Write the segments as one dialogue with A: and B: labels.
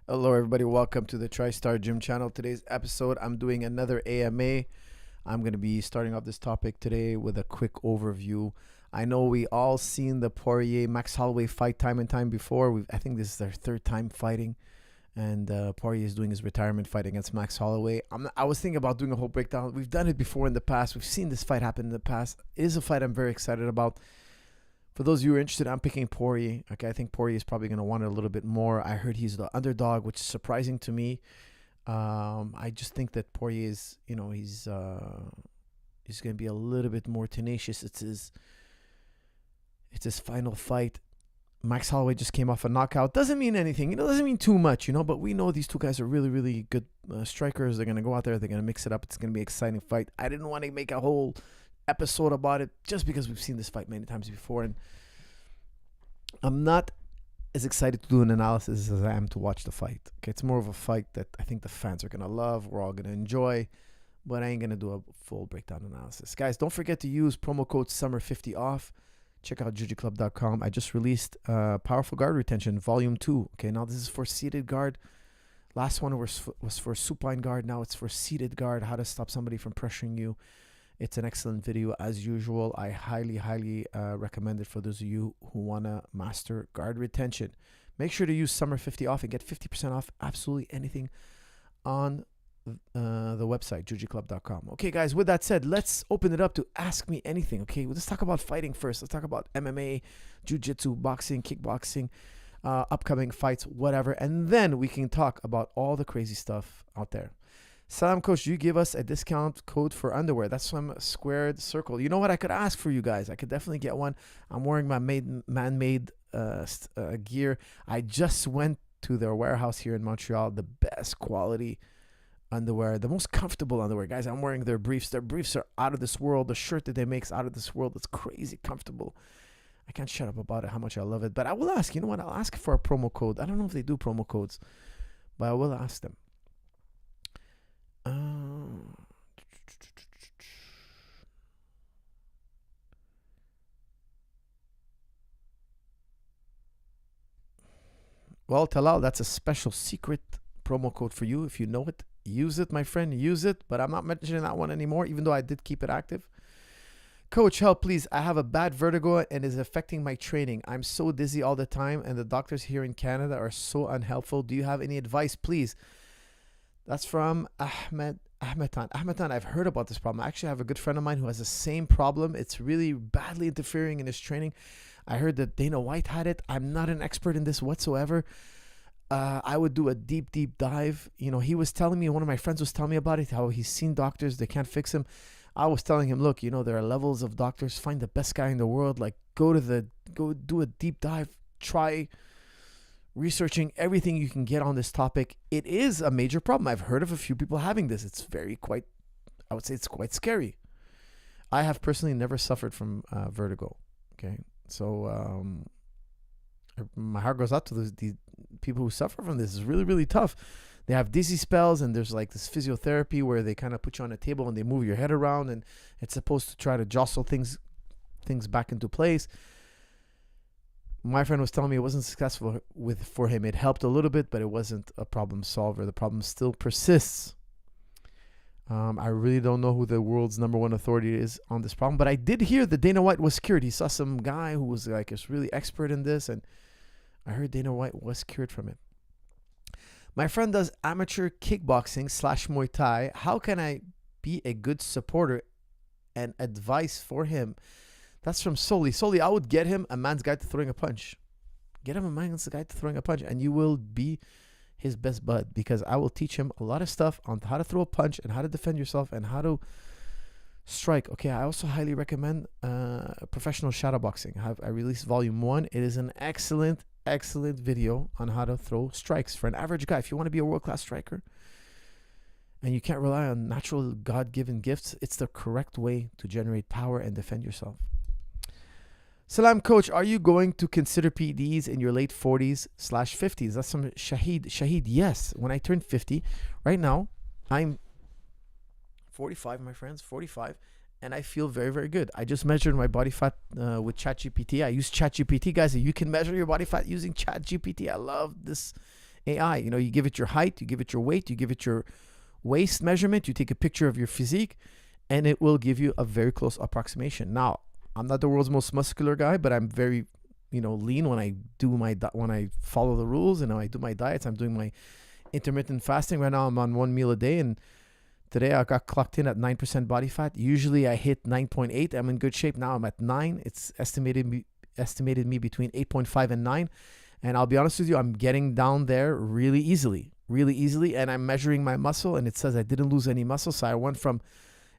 A: Hello, everybody. Welcome to the TriStar Gym channel. Today's episode, I'm doing another AMA. I'm going to be starting off this topic today with a quick overview. I know we all seen the Poirier Max Holloway fight time and time before. I think this is their third time fighting, and Poirier is doing his retirement fight against Max Holloway. I was thinking about doing a whole breakdown. We've done it before in the past. We've seen this fight happen in the past. It is a fight I'm very excited about. For those of you who are interested, I'm picking Poirier. Okay, I think Poirier is probably going to want it a little bit more. I heard he's the underdog, which is surprising to me. I just think that Poirier is, he's going to be a little bit more tenacious. It's his final fight. Max Holloway just came off a knockout. Doesn't mean anything. Doesn't mean too much. But we know these two guys are really, really good strikers. They're going to go out there. They're going to mix it up. It's going to be an exciting fight. I didn't want to make a whole episode about it just because we've seen this fight many times before, and I'm not as excited to do an analysis as I am to watch the fight. Okay, it's more of a fight that I think the fans are gonna love, we're all gonna enjoy, but I ain't gonna do a full breakdown analysis. Guys, don't forget to use promo code SUMMER50 off. Check out jujiclub.com. I just released Powerful Guard Retention Volume 2. Okay, now this is for seated guard. Last one was for supine guard. Now it's for seated guard, how to stop somebody from pressuring you. It's an excellent video as usual. I highly recommend it for those of you who want to master guard retention. Make sure to use SUMMER50 off and get 50% off absolutely anything on the website, jujiclub.com. Okay, guys, with that said, let's open it up to Ask Me Anything. Okay, let's talk about fighting first. Let's talk about MMA, jiu-jitsu, boxing, kickboxing, upcoming fights, whatever. And then we can talk about all the crazy stuff out there. Salam, Coach, you give us a discount code for underwear. That's some squared circle. You know what? I could ask for you guys. I could definitely get one. I'm wearing my man-made gear. I just went to their warehouse here in Montreal. The best quality underwear, the most comfortable underwear. Guys, I'm wearing their briefs. Their briefs are out of this world. The shirt that they make is out of this world. It's crazy comfortable. I can't shut up about it, how much I love it. But I will ask. You know what? I'll ask for a promo code. I don't know if they do promo codes, but I will ask them. Well, Talal, that's a special secret promo code for you. If you know it, use it, my friend. Use it, but I'm not mentioning that one anymore, even though I did keep it active. Coach, help, please. I have a bad vertigo and is affecting my training. I'm so dizzy all the time, and the doctors here in Canada are so unhelpful. Do you have any advice, please? That's from Ahmed Tan. I've heard about this problem. I actually have a good friend of mine who has the same problem. It's really badly interfering in his training. I heard that Dana White had it. I'm not an expert in this whatsoever. I would do a deep dive. He was telling me, one of my friends was telling me about it, how he's seen doctors, they can't fix him. I was telling him, look, there are levels of doctors. Find the best guy in the world. Like, go do a deep dive. Try researching everything you can get on this topic. It is a major problem. I've heard of a few people having this. It's I would say it's quite scary. I have personally never suffered from vertigo. Okay, so my heart goes out to the people who suffer from this. It's really, really tough. They have dizzy spells, and there's like this physiotherapy where they kind of put you on a table and they move your head around, and it's supposed to try to jostle things back into place. My friend was telling me it wasn't successful for him. It helped a little bit, but it wasn't a problem solver. The problem still persists. I really don't know who the world's #1 authority is on this problem, but I did hear that Dana White was cured. He saw some guy who was like is really expert in this, and I heard Dana White was cured from it. My friend does amateur kickboxing / Muay Thai. How can I be a good supporter and advice for him? That's from Soli. Soli, I would get him a man's guide to throwing a punch. Get him a man's guide to throwing a punch, and you will be his best bud, because I will teach him a lot of stuff on how to throw a punch and how to defend yourself and how to strike. Okay, I also highly recommend professional shadowboxing. I released volume 1. It is an excellent video on how to throw strikes for an average guy. If you want to be a world-class striker and you can't rely on natural God-given gifts, it's the correct way to generate power and defend yourself. Salam, Coach, are you going to consider PEDs in your late 40s / 50s? That's from Shahid. Yes, when I turned 50, right now, I'm 45, my friends, 45, and I feel very, very good. I just measured my body fat with ChatGPT. I use ChatGPT, guys. You can measure your body fat using ChatGPT. I love this AI. You know, you give it your height, you give it your weight, you give it your waist measurement, you take a picture of your physique, and it will give you a very close approximation. Now, I'm not the world's most muscular guy, but I'm very, lean when I when I follow the rules and I do my diets. I'm doing my intermittent fasting. Right now I'm on 1 meal a day, and today I got clocked in at 9% body fat. Usually I hit 9.8. I'm in good shape. Now I'm at 9. It's estimated me between 8.5 and 9. And I'll be honest with you, I'm getting down there really easily. And I'm measuring my muscle, and it says I didn't lose any muscle. So I went from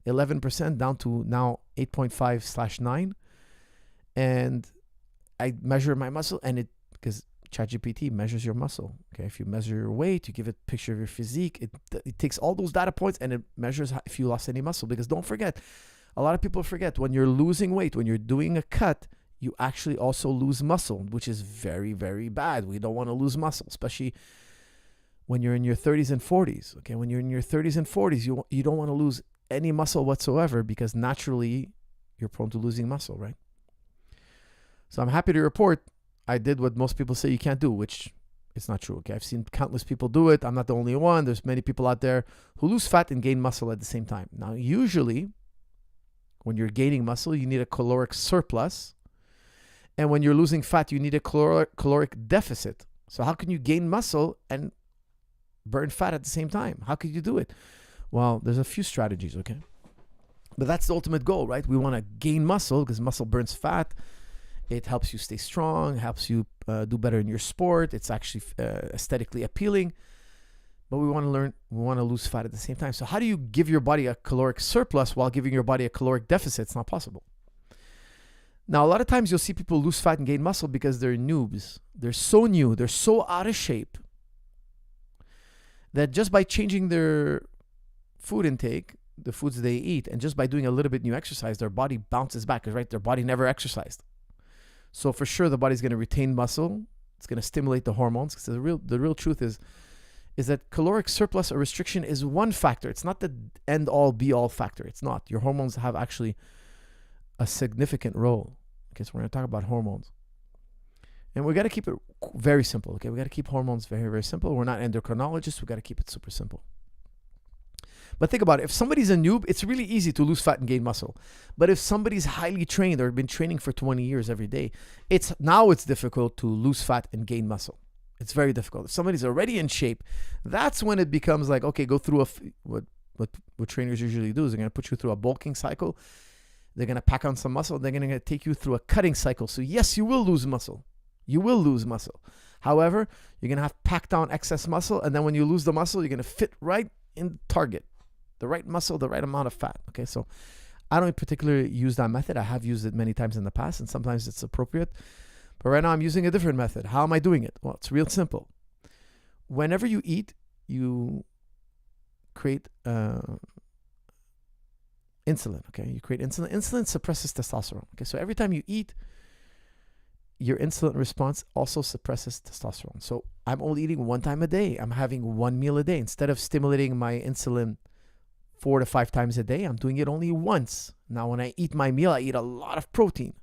A: 11% down to now 8.5/9. And I measure my muscle, and because ChatGPT measures your muscle. Okay, if you measure your weight, you give it a picture of your physique, it takes all those data points and it measures if you lost any muscle. Because don't forget, a lot of people forget, when you're losing weight, when you're doing a cut, you actually also lose muscle, which is very, very bad. We don't want to lose muscle, especially when you're in your 30s and 40s. Okay, when you're in your 30s and 40s, you don't want to lose any muscle whatsoever, because naturally you're prone to losing muscle, right? So I'm happy to report I did what most people say you can't do, which is not true. Okay, I've seen countless people do it. I'm not the only one. There's many people out there who lose fat and gain muscle at the same time. Now, usually, when you're gaining muscle, you need a caloric surplus. And when you're losing fat, you need a caloric deficit. So how can you gain muscle and burn fat at the same time? How could you do it? Well, there's a few strategies, okay? But that's the ultimate goal, right? We want to gain muscle because muscle burns fat. It helps you stay strong, helps you do better in your sport. It's actually aesthetically appealing. But we want to lose fat at the same time. So how do you give your body a caloric surplus while giving your body a caloric deficit? It's not possible. Now, a lot of times you'll see people lose fat and gain muscle because they're noobs. They're so new. They're so out of shape that just by changing their food intake, the foods they eat, and just by doing a little bit new exercise, their body bounces back. Because, right, their body never exercised. So for sure, the body's going to retain muscle. It's going to stimulate the hormones. Because the real truth is that caloric surplus or restriction is one factor. It's not the end-all, be-all factor. It's not. Your hormones have actually a significant role. Okay, so we're going to talk about hormones. And we got to keep it very simple. Okay, we got to keep hormones very, very simple. We're not endocrinologists. We got to keep it super simple. But think about it. If somebody's a noob, it's really easy to lose fat and gain muscle. But if somebody's highly trained or been training for 20 years every day, it's difficult to lose fat and gain muscle. It's very difficult. If somebody's already in shape, that's when it becomes like, okay, go through what trainers usually do is they're going to put you through a bulking cycle. They're going to pack on some muscle. They're going to take you through a cutting cycle. So yes, you will lose muscle. You will lose muscle. However, you're going to have packed down excess muscle. And then when you lose the muscle, you're going to fit right in target. The right muscle, the right amount of fat. Okay, so I don't particularly use that method. I have used it many times in the past, and sometimes it's appropriate. But right now I'm using a different method. How am I doing it? Well, it's real simple. Whenever you eat, you create insulin. Okay, you create insulin. Insulin suppresses testosterone. Okay, so every time you eat, your insulin response also suppresses testosterone. So I'm only eating one time a day. I'm having 1 meal a day. Instead of stimulating my insulin 4 to 5 times a day, I'm doing it only once. Now, when I eat my meal, I eat a lot of protein.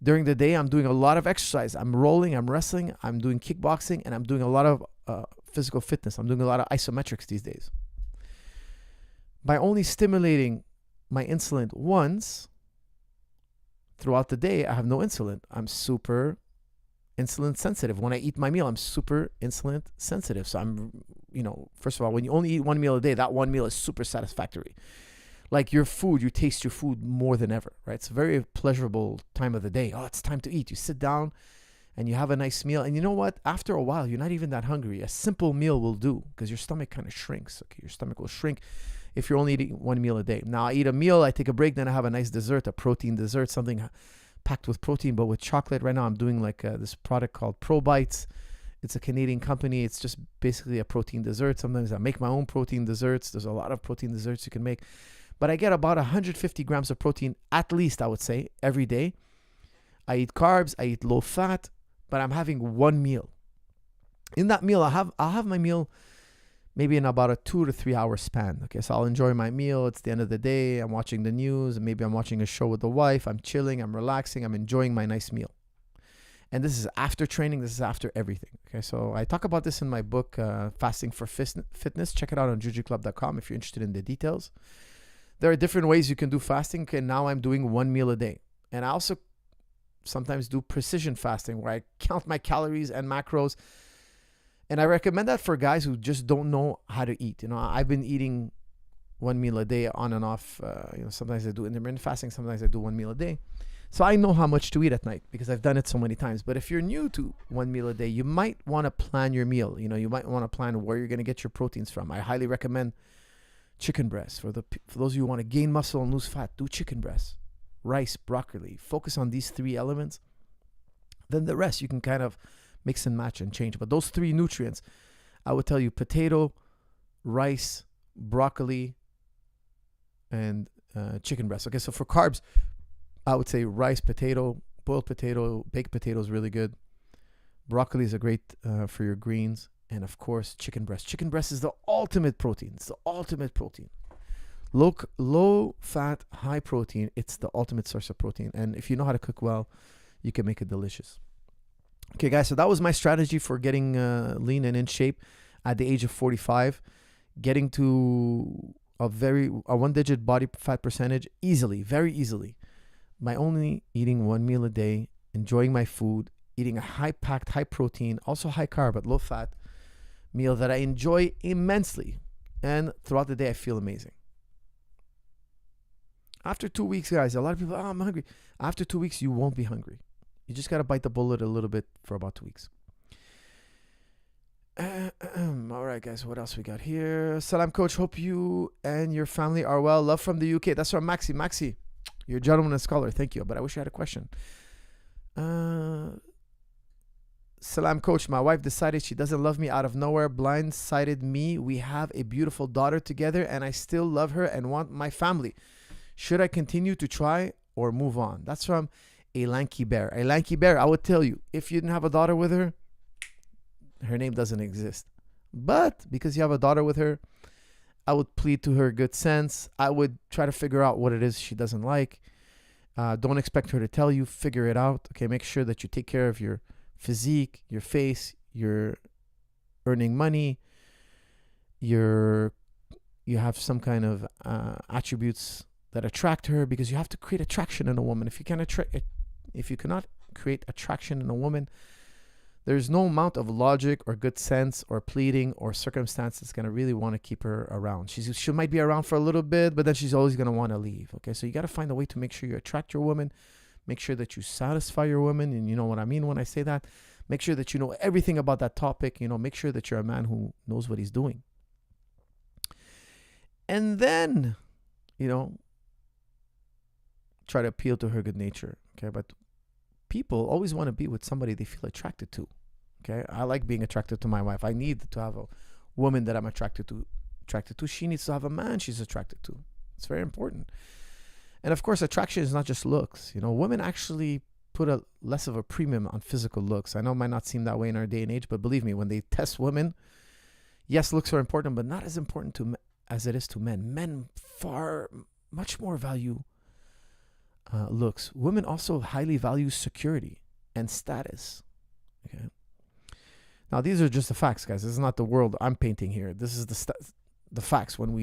A: During the day, I'm doing a lot of exercise. I'm rolling, I'm wrestling, I'm doing kickboxing, and I'm doing a lot of physical fitness. I'm doing a lot of isometrics these days. By only stimulating my insulin once throughout the day, I have no insulin. I'm super insulin sensitive. When I eat my meal, I'm super insulin sensitive. So I'm, first of all, when you only eat 1 meal a day, that 1 meal is super satisfactory. Like your food, you taste your food more than ever, right? It's a very pleasurable time of the day. Oh, it's time to eat. You sit down and you have a nice meal. And you know what? After a while, you're not even that hungry. A simple meal will do because your stomach kind of shrinks. Okay, your stomach will shrink if you're only eating 1 meal a day. Now, I eat a meal, I take a break, then I have a nice dessert, a protein dessert, something packed with protein, but with chocolate. Right now, I'm doing like this product called Pro Bites. It's a Canadian company. It's just basically a protein dessert. Sometimes I make my own protein desserts. There's a lot of protein desserts you can make. But I get about 150 grams of protein, at least, I would say, every day. I eat carbs, I eat low fat, but I'm having 1 meal. In that meal, I'll have my meal maybe in about a 2 to 3 hour span. Okay, so I'll enjoy my meal. It's the end of the day. I'm watching the news. Maybe I'm watching a show with the wife. I'm chilling. I'm relaxing. I'm enjoying my nice meal. And this is after training. This is after everything. Okay, so I talk about this in my book, Fasting for Fitness. Check it out on jujiclub.com if you're interested in the details. There are different ways you can do fasting. Okay, now I'm doing 1 meal a day. And I also sometimes do precision fasting where I count my calories and macros. And I recommend that for guys who just don't know how to eat. I've been eating 1 meal a day on and off. Sometimes I do intermittent fasting. Sometimes I do 1 meal a day. So I know how much to eat at night because I've done it so many times. But if you're new to 1 meal a day, you might want to plan your meal. You might want to plan where you're going to get your proteins from. I highly recommend chicken breast. For those of you who want to gain muscle and lose fat, do chicken breast, rice, broccoli. Focus on these 3 elements. Then the rest you can kind of mix and match and change. But those 3 nutrients, I would tell you: potato, rice, broccoli, and chicken breast. Okay, so for carbs, I would say rice, potato, boiled potato, baked potato is really good. Broccoli is a great for your greens. And of course, chicken breast. Chicken breast is the ultimate protein. It's the ultimate protein. Low fat, high protein. It's the ultimate source of protein. And if you know how to cook well, you can make it delicious. Okay, guys, so that was my strategy for getting lean and in shape at the age of 45. Getting to a 1-digit body fat percentage easily, very easily. By only eating 1 meal a day, enjoying my food, eating a high-packed, high-protein, also high-carb, but low-fat meal that I enjoy immensely. And throughout the day, I feel amazing. After 2 weeks, guys, a lot of people, I'm hungry. After 2 weeks, you won't be hungry. You just got to bite the bullet a little bit for about 2 weeks. All right, guys, what else we got here? Salam, coach. Hope you and your family are well. Love from the UK. That's from Maxi. Maxi, you're a gentleman and scholar. Thank you. But I wish I had a question. Salam, coach. My wife decided she doesn't love me out of nowhere. Blindsided me. We have a beautiful daughter together, and I still love her and want my family. Should I continue to try or move on? That's from a lanky bear. A lanky bear, I would tell you, if you didn't have a daughter with her, her name doesn't exist. But because you have a daughter with her, I would plead to her good sense. I would try to figure out what it is she doesn't like. Don't expect her to tell you. Figure it out. Okay, make sure that you take care of your physique, your face, you're earning money, you have some kind of attributes that attract her, because you have to create attraction in a woman. If you cannot create attraction in a woman, there's no amount of logic or good sense or pleading or circumstance that's going to really want to keep her around. She might be around for a little bit, but then she's always going to want to leave. Okay, so you got to find a way to make sure you attract your woman, make sure that you satisfy your woman, and you know what I mean when I say that. Make sure that you know everything about that topic. Make sure that you're a man who knows what he's doing. And then, try to appeal to her good nature. Okay, but people always want to be with somebody they feel attracted to. Okay, I like being attracted to my wife. I need to have a woman that I'm attracted to. She needs to have a man she's attracted to. It's very important. And of course, attraction is not just looks. Women actually put a less of a premium on physical looks. I know it might not seem that way in our day and age, but believe me, when they test women, yes, looks are important, but not as important as it is to men. Men much more value looks. Women also highly value security and status. Okay. Now these are just the facts, guys. This is not the world I'm painting here. This is the facts. When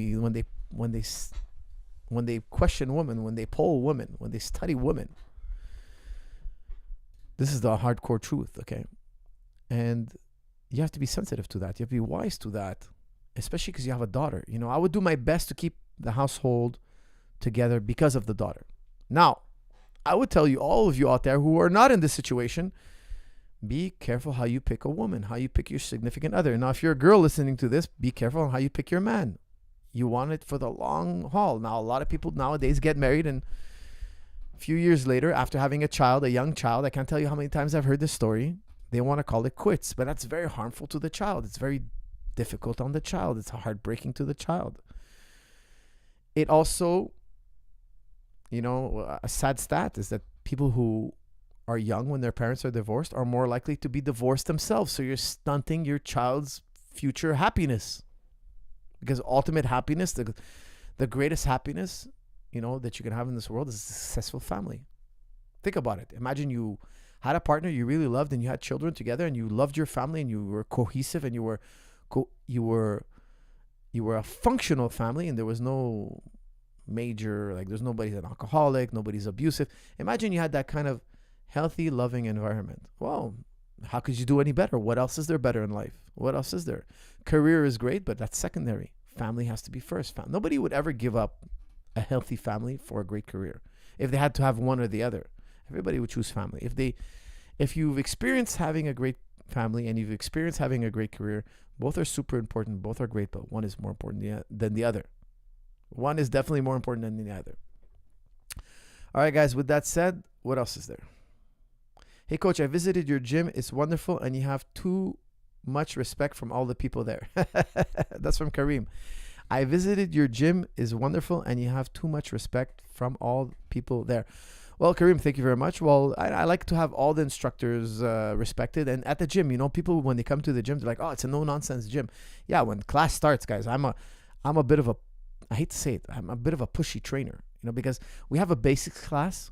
A: they question women, when they poll women, when they study women, this is the hardcore truth. Okay, and you have to be sensitive to that. You have to be wise to that, especially because you have a daughter. I would do my best to keep the household together because of the daughter. Now, I would tell you, all of you out there who are not in this situation, be careful how you pick a woman, how you pick your significant other. Now, if you're a girl listening to this, be careful on how you pick your man. You want it for the long haul. Now, a lot of people nowadays get married, and a few years later, after having a young child, I can't tell you how many times I've heard this story, they want to call it quits. But that's very harmful to the child. It's very difficult on the child. It's heartbreaking to the child. It also, a sad stat is that people who are young when their parents are divorced are more likely to be divorced themselves. So you're stunting your child's future happiness. Because ultimate happiness, the greatest happiness, that you can have in this world is a successful family. Think about it. Imagine you had a partner you really loved and you had children together and you loved your family and you were cohesive and you were a functional family and there was no major, like there's nobody's an alcoholic, nobody's abusive. Imagine you had that kind of healthy, loving environment. Well, how could you do any better? What else is there better in life? What else is there? Career is great, but that's secondary. Family has to be first. Nobody would ever give up a healthy family for a great career. If they had to have one or the other, everybody would choose family. If you've experienced having a great family and you've experienced having a great career, both are super important. Both are great, but one is more important than the other. One is definitely more important than the other. All right, guys, with that said, what else is there? Hey, Coach, I visited your gym. It's wonderful, and you have too much respect from all the people there. That's from Kareem. I visited your gym. Is wonderful, and you have too much respect from all people there. Well, Kareem, thank you very much. Well, I like to have all the instructors respected. And at the gym, people, when they come to the gym, they're like, oh, it's a no-nonsense gym. Yeah, when class starts, guys, I'm a bit of a, I hate to say it, I'm a bit of a pushy trainer, because we have a basics class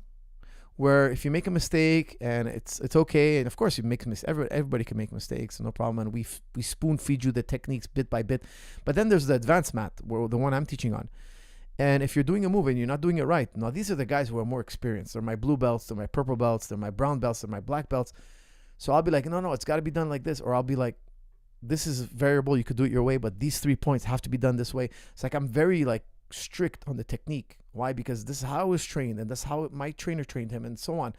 A: where if you make a mistake and it's okay, and of course you make mistakes, everybody can make mistakes, no problem, and we spoon feed you the techniques bit by bit. But then there's the advanced mat, where the one I'm teaching on. And if you're doing a move and you're not doing it right, now these are the guys who are more experienced. They're my blue belts, they're my purple belts, they're my brown belts, they're my black belts. So I'll be like, no, it's got to be done like this, or I'll be like, this is variable, you could do it your way, but these 3 points have to be done this way. It's like I'm very strict on the technique. Why? Because this is how I was trained, and that's how my trainer trained him, and so on.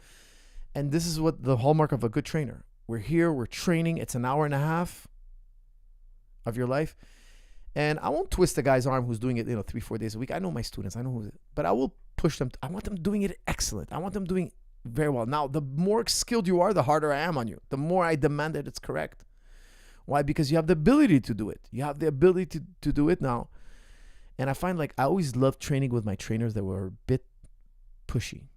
A: And this is what the hallmark of a good trainer. We're here, we're training. It's an hour and a half of your life. And I won't twist the guy's arm who's doing it, 3-4 days a week. I know my students, I know who, but I will push them. I want them doing it excellent. I want them doing very well. Now, the more skilled you are, the harder I am on you. The more I demand that it's correct. Why? Because you have the ability to do it. You have the ability to do it now. And I find I always loved training with my trainers that were a bit pushy.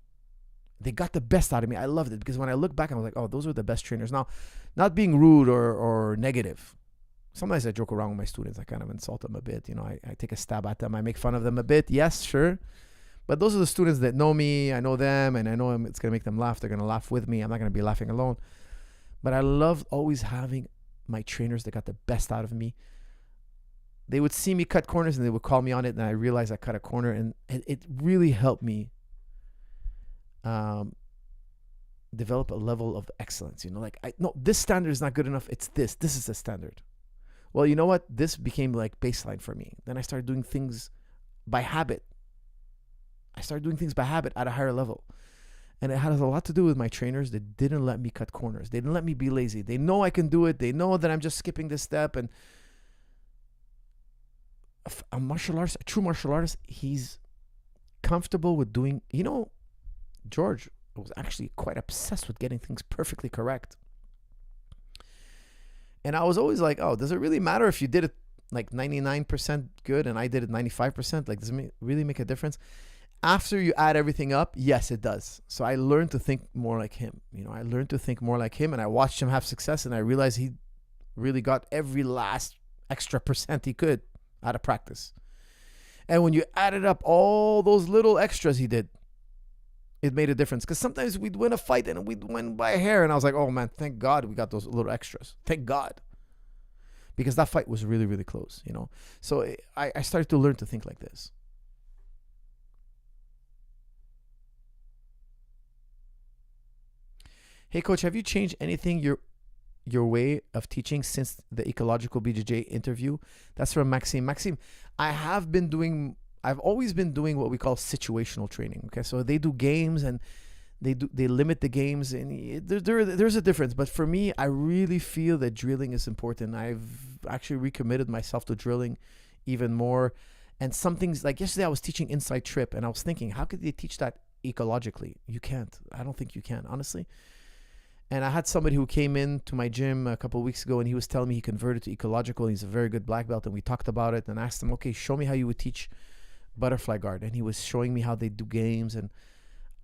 A: They got the best out of me. I loved it because when I look back, I was like, oh, those were the best trainers. Now, not being rude or negative. Sometimes I joke around with my students. I kind of insult them a bit. I take a stab at them. I make fun of them a bit. Yes, sure. But those are the students that know me. I know them, and I know it's going to make them laugh. They're going to laugh with me. I'm not going to be laughing alone. But I love always having my trainers that got the best out of me. They would see me cut corners and they would call me on it, and I realized I cut a corner, and it really helped me develop a level of excellence. No, this standard is not good enough. It's this. This is the standard. Well, you know what? This became baseline for me. Then I started doing things by habit. At a higher level. And it has a lot to do with my trainers that didn't let me cut corners. They didn't let me be lazy. They know I can do it. They know that I'm just skipping this step. And a true martial artist, he's comfortable with doing, George was actually quite obsessed with getting things perfectly correct. And I was always like, oh, does it really matter if you did it 99% good and I did it 95%? Does it really make a difference? After you add everything up, yes, it does. So I learned to think more like him. I learned to think more like him, and I watched him have success, and I realized he really got every last extra percent he could out of practice. And when you added up all those little extras he did, it made a difference. Because sometimes we'd win a fight and we'd win by a hair, and I was like, oh man, thank God we got those little extras. Thank God. Because that fight was really, really close, So I started to learn to think like this. Hey, Coach, have you changed anything your way of teaching since the ecological BJJ interview? That's from Maxime. Maxime, I've always been doing what we call situational training. Okay, so they do games and they limit the games, and there's a difference. But for me, I really feel that drilling is important. I've actually recommitted myself to drilling even more. And some things, like yesterday I was teaching inside trip, and I was thinking, how could they teach that ecologically? You can't. I don't think you can, honestly. And I had somebody who came in to my gym a couple of weeks ago, and he was telling me he converted to ecological. He's a very good black belt, and we talked about it, and I asked him, okay, show me how you would teach butterfly guard. And he was showing me how they do games, and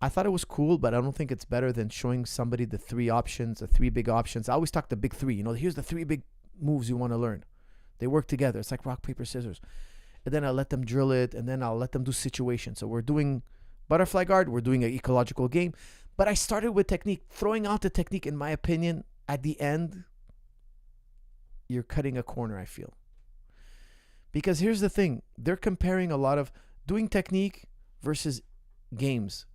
A: I thought it was cool, but I don't think it's better than showing somebody the 3 options, the 3 big options. I always talk the big 3. Here's the 3 big moves you want to learn. They work together. It's like rock, paper, scissors. And then I'll let them drill it, and then I'll let them do situations. So we're doing butterfly guard. We're doing an ecological game. But I started with technique. Throwing out the technique, in my opinion, at the end, you're cutting a corner, I feel. Because here's the thing. They're comparing a lot of doing technique versus games.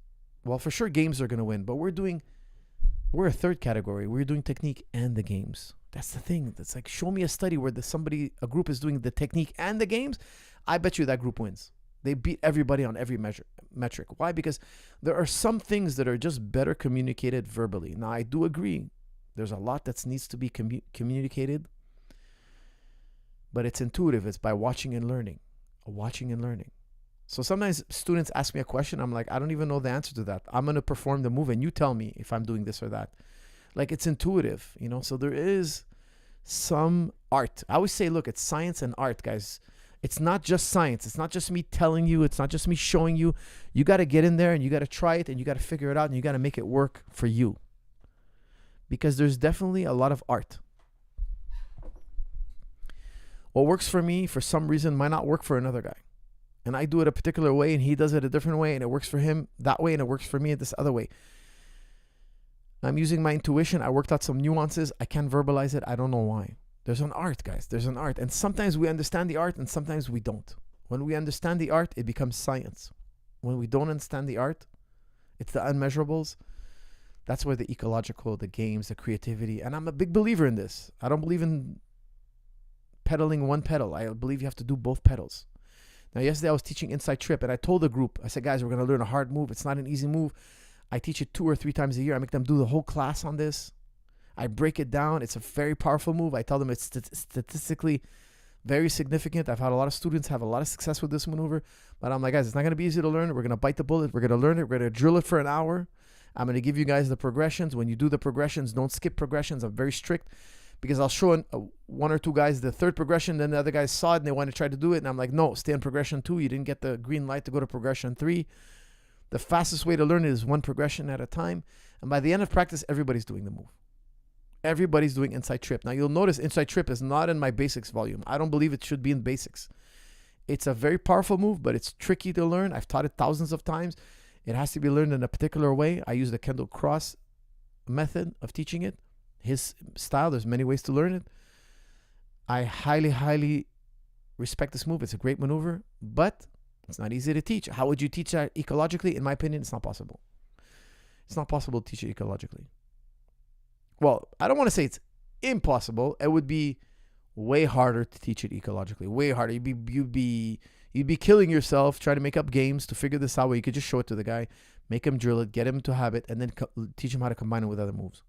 A: Well, for sure, games are going to win. But we're a third category. We're doing technique and the games. That's the thing. That's like, show me a study where a group is doing the technique and the games. I bet you that group wins. They beat everybody on every metric. Why? Because there are some things that are just better communicated verbally. Now, I do agree. There's a lot that needs to be communicated. But it's intuitive. It's by watching and learning. Watching and learning. So sometimes students ask me a question. I'm like, I don't even know the answer to that. I'm going to perform the move and you tell me if I'm doing this or that. Like, it's intuitive, you know? So there is some art. I always say, look, it's science and art, guys. It's not just science. It's not just me telling you. It's not just me showing you. You got to get in there and you got to try it and you got to figure it out and you got to make it work for you. Because there's definitely a lot of art. What works for me, for some reason, might not work for another guy. And I do it a particular way and he does it a different way and it works for him that way and it works for me this other way. I'm using my intuition. I worked out some nuances. I can't verbalize it. I don't know why. There's an art, guys. There's an art. And sometimes we understand the art and sometimes we don't. When we understand the art, it becomes science. When we don't understand the art, it's the unmeasurables. That's where the ecological, the games, the creativity. And I'm a big believer in this. I don't believe in pedaling one pedal. I believe you have to do both pedals. Now, yesterday I was teaching inside trip and I told the group, I said, guys, we're going to learn a hard move. It's not an easy move. I teach it 2 or 3 times a year. I make them do the whole class on this. I break it down. It's a very powerful move. I tell them it's statistically very significant. I've had a lot of students have a lot of success with this maneuver. But I'm like, guys, it's not going to be easy to learn. We're going to bite the bullet. We're going to learn it. We're going to drill it for an hour. I'm going to give you guys the progressions. When you do the progressions, don't skip progressions. I'm very strict because I'll show 1 or 2 guys the third progression. Then the other guys saw it and they want to try to do it. And I'm like, no, stay on progression 2. You didn't get the green light to go to progression 3. The fastest way to learn it is 1 progression at a time. And by the end of practice, everybody's doing the move. Everybody's doing inside trip. Now, you'll notice inside trip is not in my basics volume. I don't believe it should be in basics. It's a very powerful move, but it's tricky to learn. I've taught it thousands of times. It has to be learned in a particular way. I use the Kendall Cross method of teaching it. His style, there's many ways to learn it. I highly, highly respect this move. It's a great maneuver, but it's not easy to teach. How would you teach that ecologically? In my opinion, it's not possible. It's not possible to teach it ecologically. Well, I don't want to say it's impossible. It would be way harder to teach it ecologically. Way harder. You'd be killing yourself trying to make up games to figure this out where you could just show it to the guy, make him drill it, get him to have it, and then teach him how to combine it with other moves.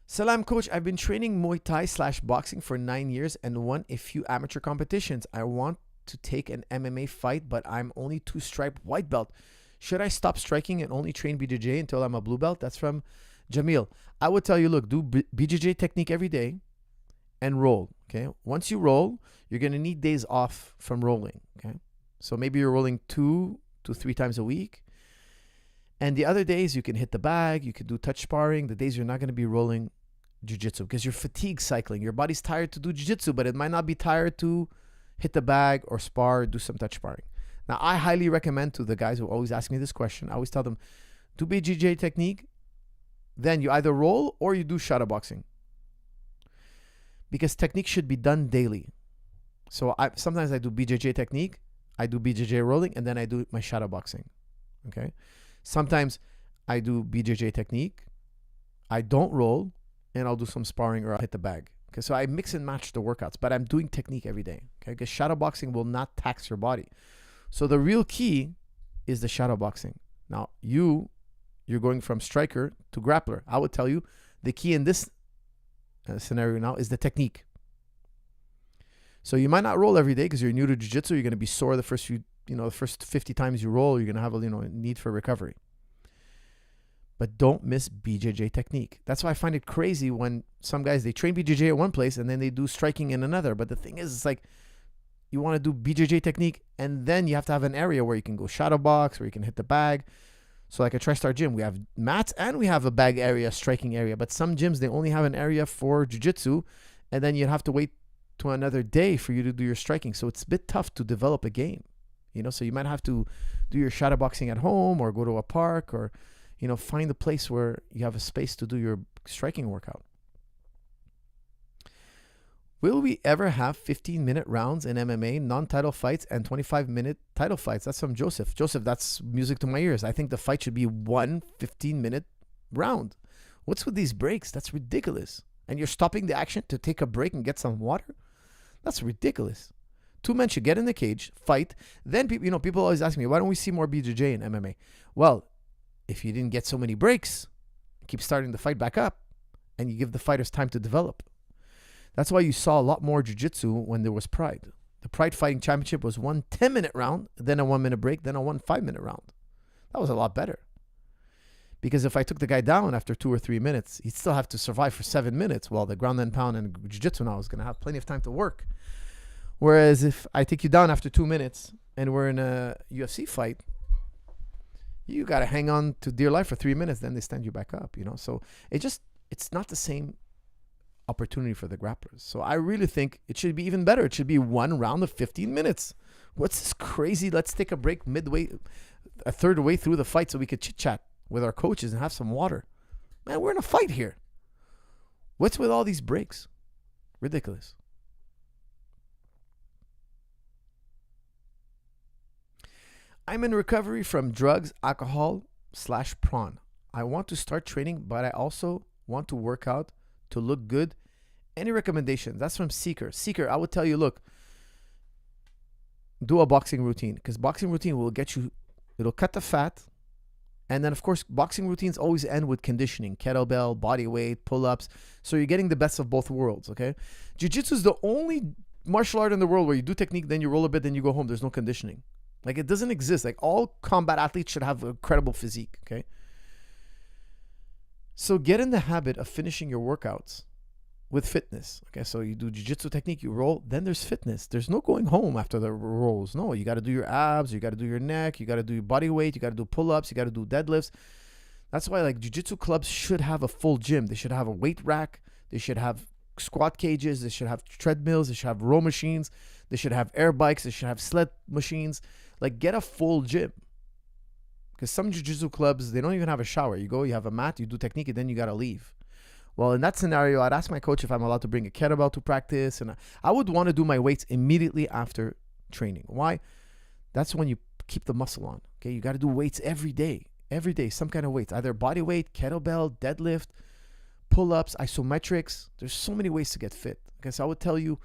A: Salam, coach. I've been training Muay Thai / boxing for 9 years and won a few amateur competitions. I want to take an MMA fight, but I'm only 2-stripe white belt. Should I stop striking and only train BJJ until I'm a blue belt? That's from Jamil. I would tell you, look, do BJJ technique every day and roll, okay? Once you roll, you're going to need days off from rolling, okay? So maybe you're rolling 2 to 3 times a week. And the other days you can hit the bag, you can do touch sparring. The days you're not going to be rolling jiu-jitsu because you're fatigue cycling. Your body's tired to do jiu-jitsu, but it might not be tired to hit the bag or spar, do some touch sparring. Now, I highly recommend to the guys who always ask me this question, I always tell them, do BJJ technique, then you either roll or you do shadow boxing. Because technique should be done daily. So sometimes I do BJJ technique, I do BJJ rolling, and then I do my shadow boxing. Okay? Sometimes I do BJJ technique, I don't roll, and I'll do some sparring or I'll hit the bag. Okay, so I mix and match the workouts, but I'm doing technique every day. Okay, because shadow boxing will not tax your body. So the real key is the shadow boxing. Now, you're going from striker to grappler. I would tell you the key in this scenario now is the technique. So you might not roll every day because you're new to jiu-jitsu. You're going to be sore the first the first 50 times you roll. You're going to have a need for recovery. But don't miss BJJ technique. That's why I find it crazy when some guys, they train BJJ at one place and then they do striking in another. But the thing is, it's like, you want to do BJJ technique, and then you have to have an area where you can go shadow box, where you can hit the bag. So like a TriStar gym, we have mats and we have a bag area, striking area. But some gyms, they only have an area for jiu-jitsu, and then you have to wait to another day for you to do your striking. So it's a bit tough to develop a game. So you might have to do your shadow boxing at home or go to a park or, find a place where you have a space to do your striking workout. Will we ever have 15-minute rounds in MMA, non-title fights, and 25-minute title fights? That's from Joseph. Joseph, that's music to my ears. I think the fight should be one 15-minute round. What's with these breaks? That's ridiculous. And you're stopping the action to take a break and get some water? That's ridiculous. Two men should get in the cage, fight. Then people always ask me, why don't we see more BJJ in MMA? Well, if you didn't get so many breaks, keep starting the fight back up, and you give the fighters time to develop. That's why you saw a lot more jiu-jitsu when there was Pride. The Pride Fighting Championship was one 10-minute round, then a 1-minute break, then a 5-minute round. That was a lot better. Because if I took the guy down after 2 or 3 minutes, he'd still have to survive for 7 minutes, while the ground and pound and jiu-jitsu now is going to have plenty of time to work. Whereas if I take you down after 2 minutes and we're in a UFC fight, you got to hang on to dear life for 3 minutes, then they stand you back up, So it's not the same opportunity for the grapplers. So I really think it should be even better. It should be one round of 15 minutes. What's this crazy? Let's take a break midway, a third way through the fight so we could chit-chat with our coaches and have some water. Man, we're in a fight here. What's with all these breaks? Ridiculous. I'm in recovery from drugs, alcohol / prawn. I want to start training, but I also want to work out to look good. Any recommendations? That's from Seeker. Seeker, I would tell you, look, do a boxing routine, because boxing routine will get you, it'll cut the fat. And then, of course, boxing routines always end with conditioning, kettlebell, body weight, pull-ups. So you're getting the best of both worlds, okay? Jiu-jitsu is the only martial art in the world where you do technique, then you roll a bit, then you go home. There's no conditioning. Like, it doesn't exist. Like, all combat athletes should have a credible physique, okay? So get in the habit of finishing your workouts with fitness. Okay, so you do jiu-jitsu technique, you roll, then there's fitness. There's no going home after the rolls. No, you got to do your abs, you got to do your neck, you got to do your body weight, you got to do pull-ups, you got to do deadlifts. That's why like jiu-jitsu clubs should have a full gym. They should have a weight rack. They should have squat cages. They should have treadmills. They should have row machines. They should have air bikes. They should have sled machines. Like, get a full gym. Because some jiu-jitsu clubs, they don't even have a shower. You go, you have a mat, you do technique, and then you got to leave. Well, in that scenario, I'd ask my coach if I'm allowed to bring a kettlebell to practice. And I would want to do my weights immediately after training. Why? That's when you keep the muscle on. Okay, you got to do weights every day. Every day, some kind of weights. Either body weight, kettlebell, deadlift, pull-ups, isometrics. There's so many ways to get fit. Okay, so I would tell you,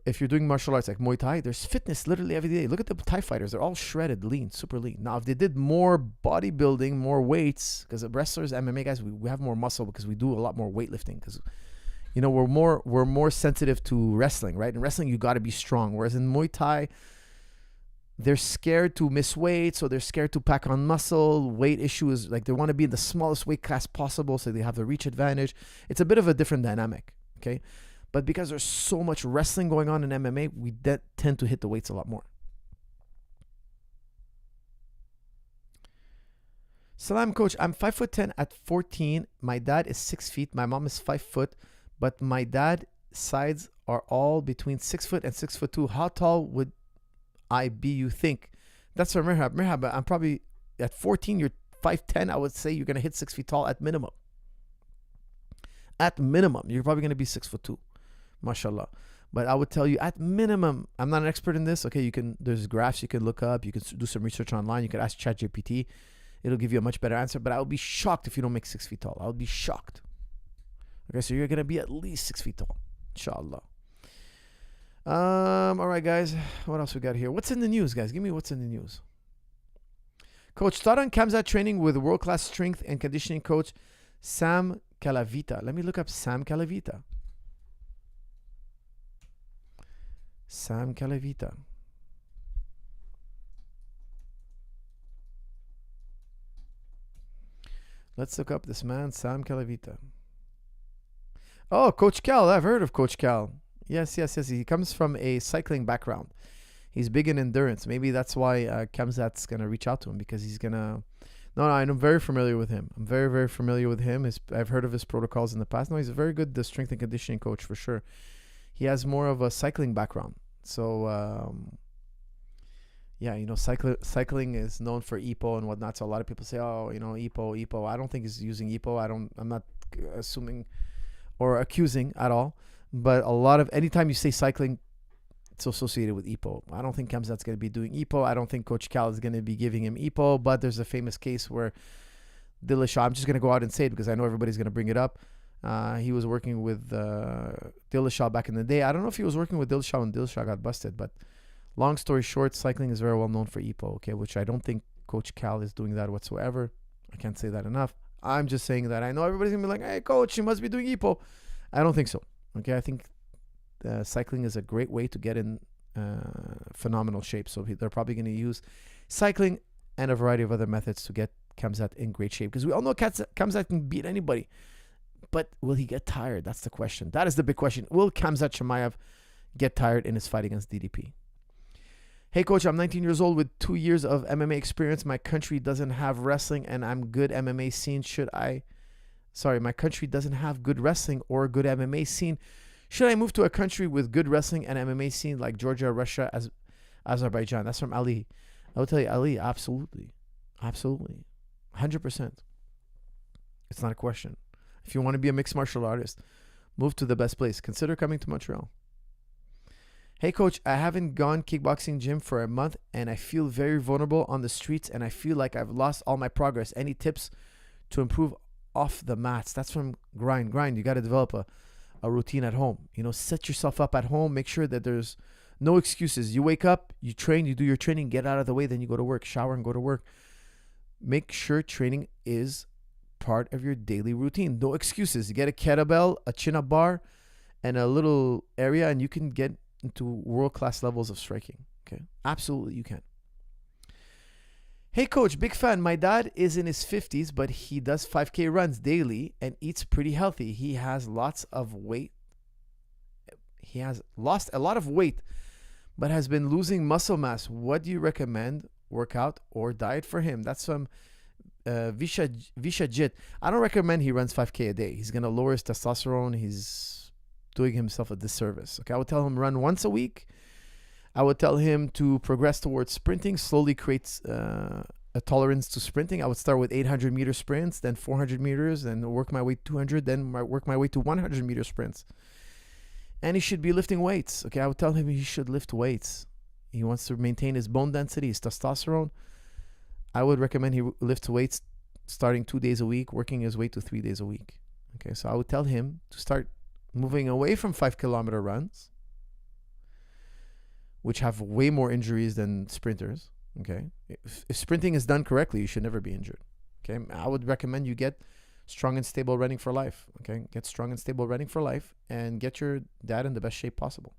A: if you're doing martial arts like Muay Thai, there's fitness literally every day. Look at the Thai fighters. They're all shredded, lean, super lean. Now, if they did more bodybuilding, more weights, because wrestlers, MMA guys, we have more muscle because we do a lot more weightlifting. Because, we're more sensitive to wrestling, right? In wrestling, you got to be strong. Whereas in Muay Thai, they're scared to miss weight, so they're scared to pack on muscle. Weight issue is like they want to be in the smallest weight class possible, so they have the reach advantage. It's a bit of a different dynamic, okay? But because there's so much wrestling going on in MMA, we tend to hit the weights a lot more. Salam, coach. I'm 5'10" at 14. My dad is 6 feet. My mom is 5 foot. But my dad's sides are all between 6 foot and 6'2". How tall would I be, you think? That's for Mirhab. Mirhab, I'm probably at 14. You're 5'10". I would say you're going to hit 6 feet tall at minimum. At minimum, you're probably going to be 6'2". Mashallah. But I would tell you at minimum, I'm not an expert in this. Okay, there's graphs you can look up. You can do some research online. You can ask ChatGPT. It'll give you a much better answer. But I would be shocked if you don't make 6 feet tall. I would be shocked. Okay, so you're gonna be at least 6 feet tall, inshallah. All right, guys. What else we got here? What's in the news, guys? Give me what's in the news. Coach, start on Kamzat training with world-class strength and conditioning coach Sam Calavita. Let me look up Sam Calavita. Sam Calavita. Let's look up this man, Sam Calavita. Oh, Coach Cal. I've heard of Coach Cal. Yes. He comes from a cycling background. He's big in endurance. Maybe that's why Kamzat's going to reach out to him, because he's going to... No, I'm very familiar with him. I'm very, very familiar with him. I've heard of his protocols in the past. No, he's a very good strength and conditioning coach for sure. He has more of a cycling background. So yeah, cycling is known for EPO and whatnot. So a lot of people say, oh, EPO. I don't think he's using EPO. I'm not assuming or accusing at all. But anytime you say cycling, it's associated with EPO. I don't think Kamzat's going to be doing EPO. I don't think Coach Cal is going to be giving him EPO. But there's a famous case where Dillashaw, I'm just going to go out and say it because I know everybody's going to bring it up. He was working with Dillashaw back in the day. I don't know if he was working with Dillashaw when Dillashaw got busted, but long story short, cycling is very well known for EPO, okay, which I don't think Coach Cal is doing that whatsoever. I can't say that enough. I'm just saying that I know everybody's going to be like, hey, Coach, you must be doing EPO. I don't think so, okay? I think cycling is a great way to get in phenomenal shape. So they're probably going to use cycling and a variety of other methods to get Kamzat in great shape. Because we all know Kamzat can beat anybody. But will he get tired? That's the question. That is the big question. Will Kamzat Chimaev get tired in his fight against DDP? Hey, Coach, I'm 19 years old with 2 years of MMA experience. My country doesn't have wrestling and I'm good MMA scene. My country doesn't have good wrestling or good MMA scene. Should I move to a country with good wrestling and MMA scene like Georgia, Russia, Azerbaijan? That's from Ali. I will tell you, Ali, absolutely. Absolutely. 100%. It's not a question. If you want to be a mixed martial artist, move to the best place. Consider coming to Montreal. Hey, Coach, I haven't gone kickboxing gym for a month and I feel very vulnerable on the streets and I feel like I've lost all my progress. Any tips to improve off the mats? That's from Grind. You got to develop a routine at home. Set yourself up at home. Make sure that there's no excuses. You wake up, you train, you do your training, get out of the way, then you go to work, shower and go to work. Make sure training is part of your daily routine. No excuses. You get a kettlebell, a chin-up bar, and a little area, and you can get into world-class levels of striking. Okay? Absolutely, you can. Hey, Coach, big fan. My dad is in his 50s, but he does 5K runs daily and eats pretty healthy. He has lots of weight. He has lost a lot of weight, but has been losing muscle mass. What do you recommend, workout or diet for him? That's from Vishajit. I don't recommend he runs 5K a day. He's going to lower his testosterone. He's doing himself a disservice. Okay, I would tell him run once a week. I would tell him to progress towards sprinting, slowly creates a tolerance to sprinting. I would start with 800-meter sprints, then 400 meters, then work my way to 200, then work my way to 100-meter sprints. And he should be lifting weights. Okay, I would tell him he should lift weights. He wants to maintain his bone density, his testosterone. I would recommend he lifts weights starting 2 days a week, working his way to 3 days a week. Okay, so I would tell him to start moving away from 5-kilometer runs, which have way more injuries than sprinters. Okay, if sprinting is done correctly, you should never be injured. Okay, I would recommend you get strong and stable running for life. Okay, get strong and stable running for life and get your dad in the best shape possible.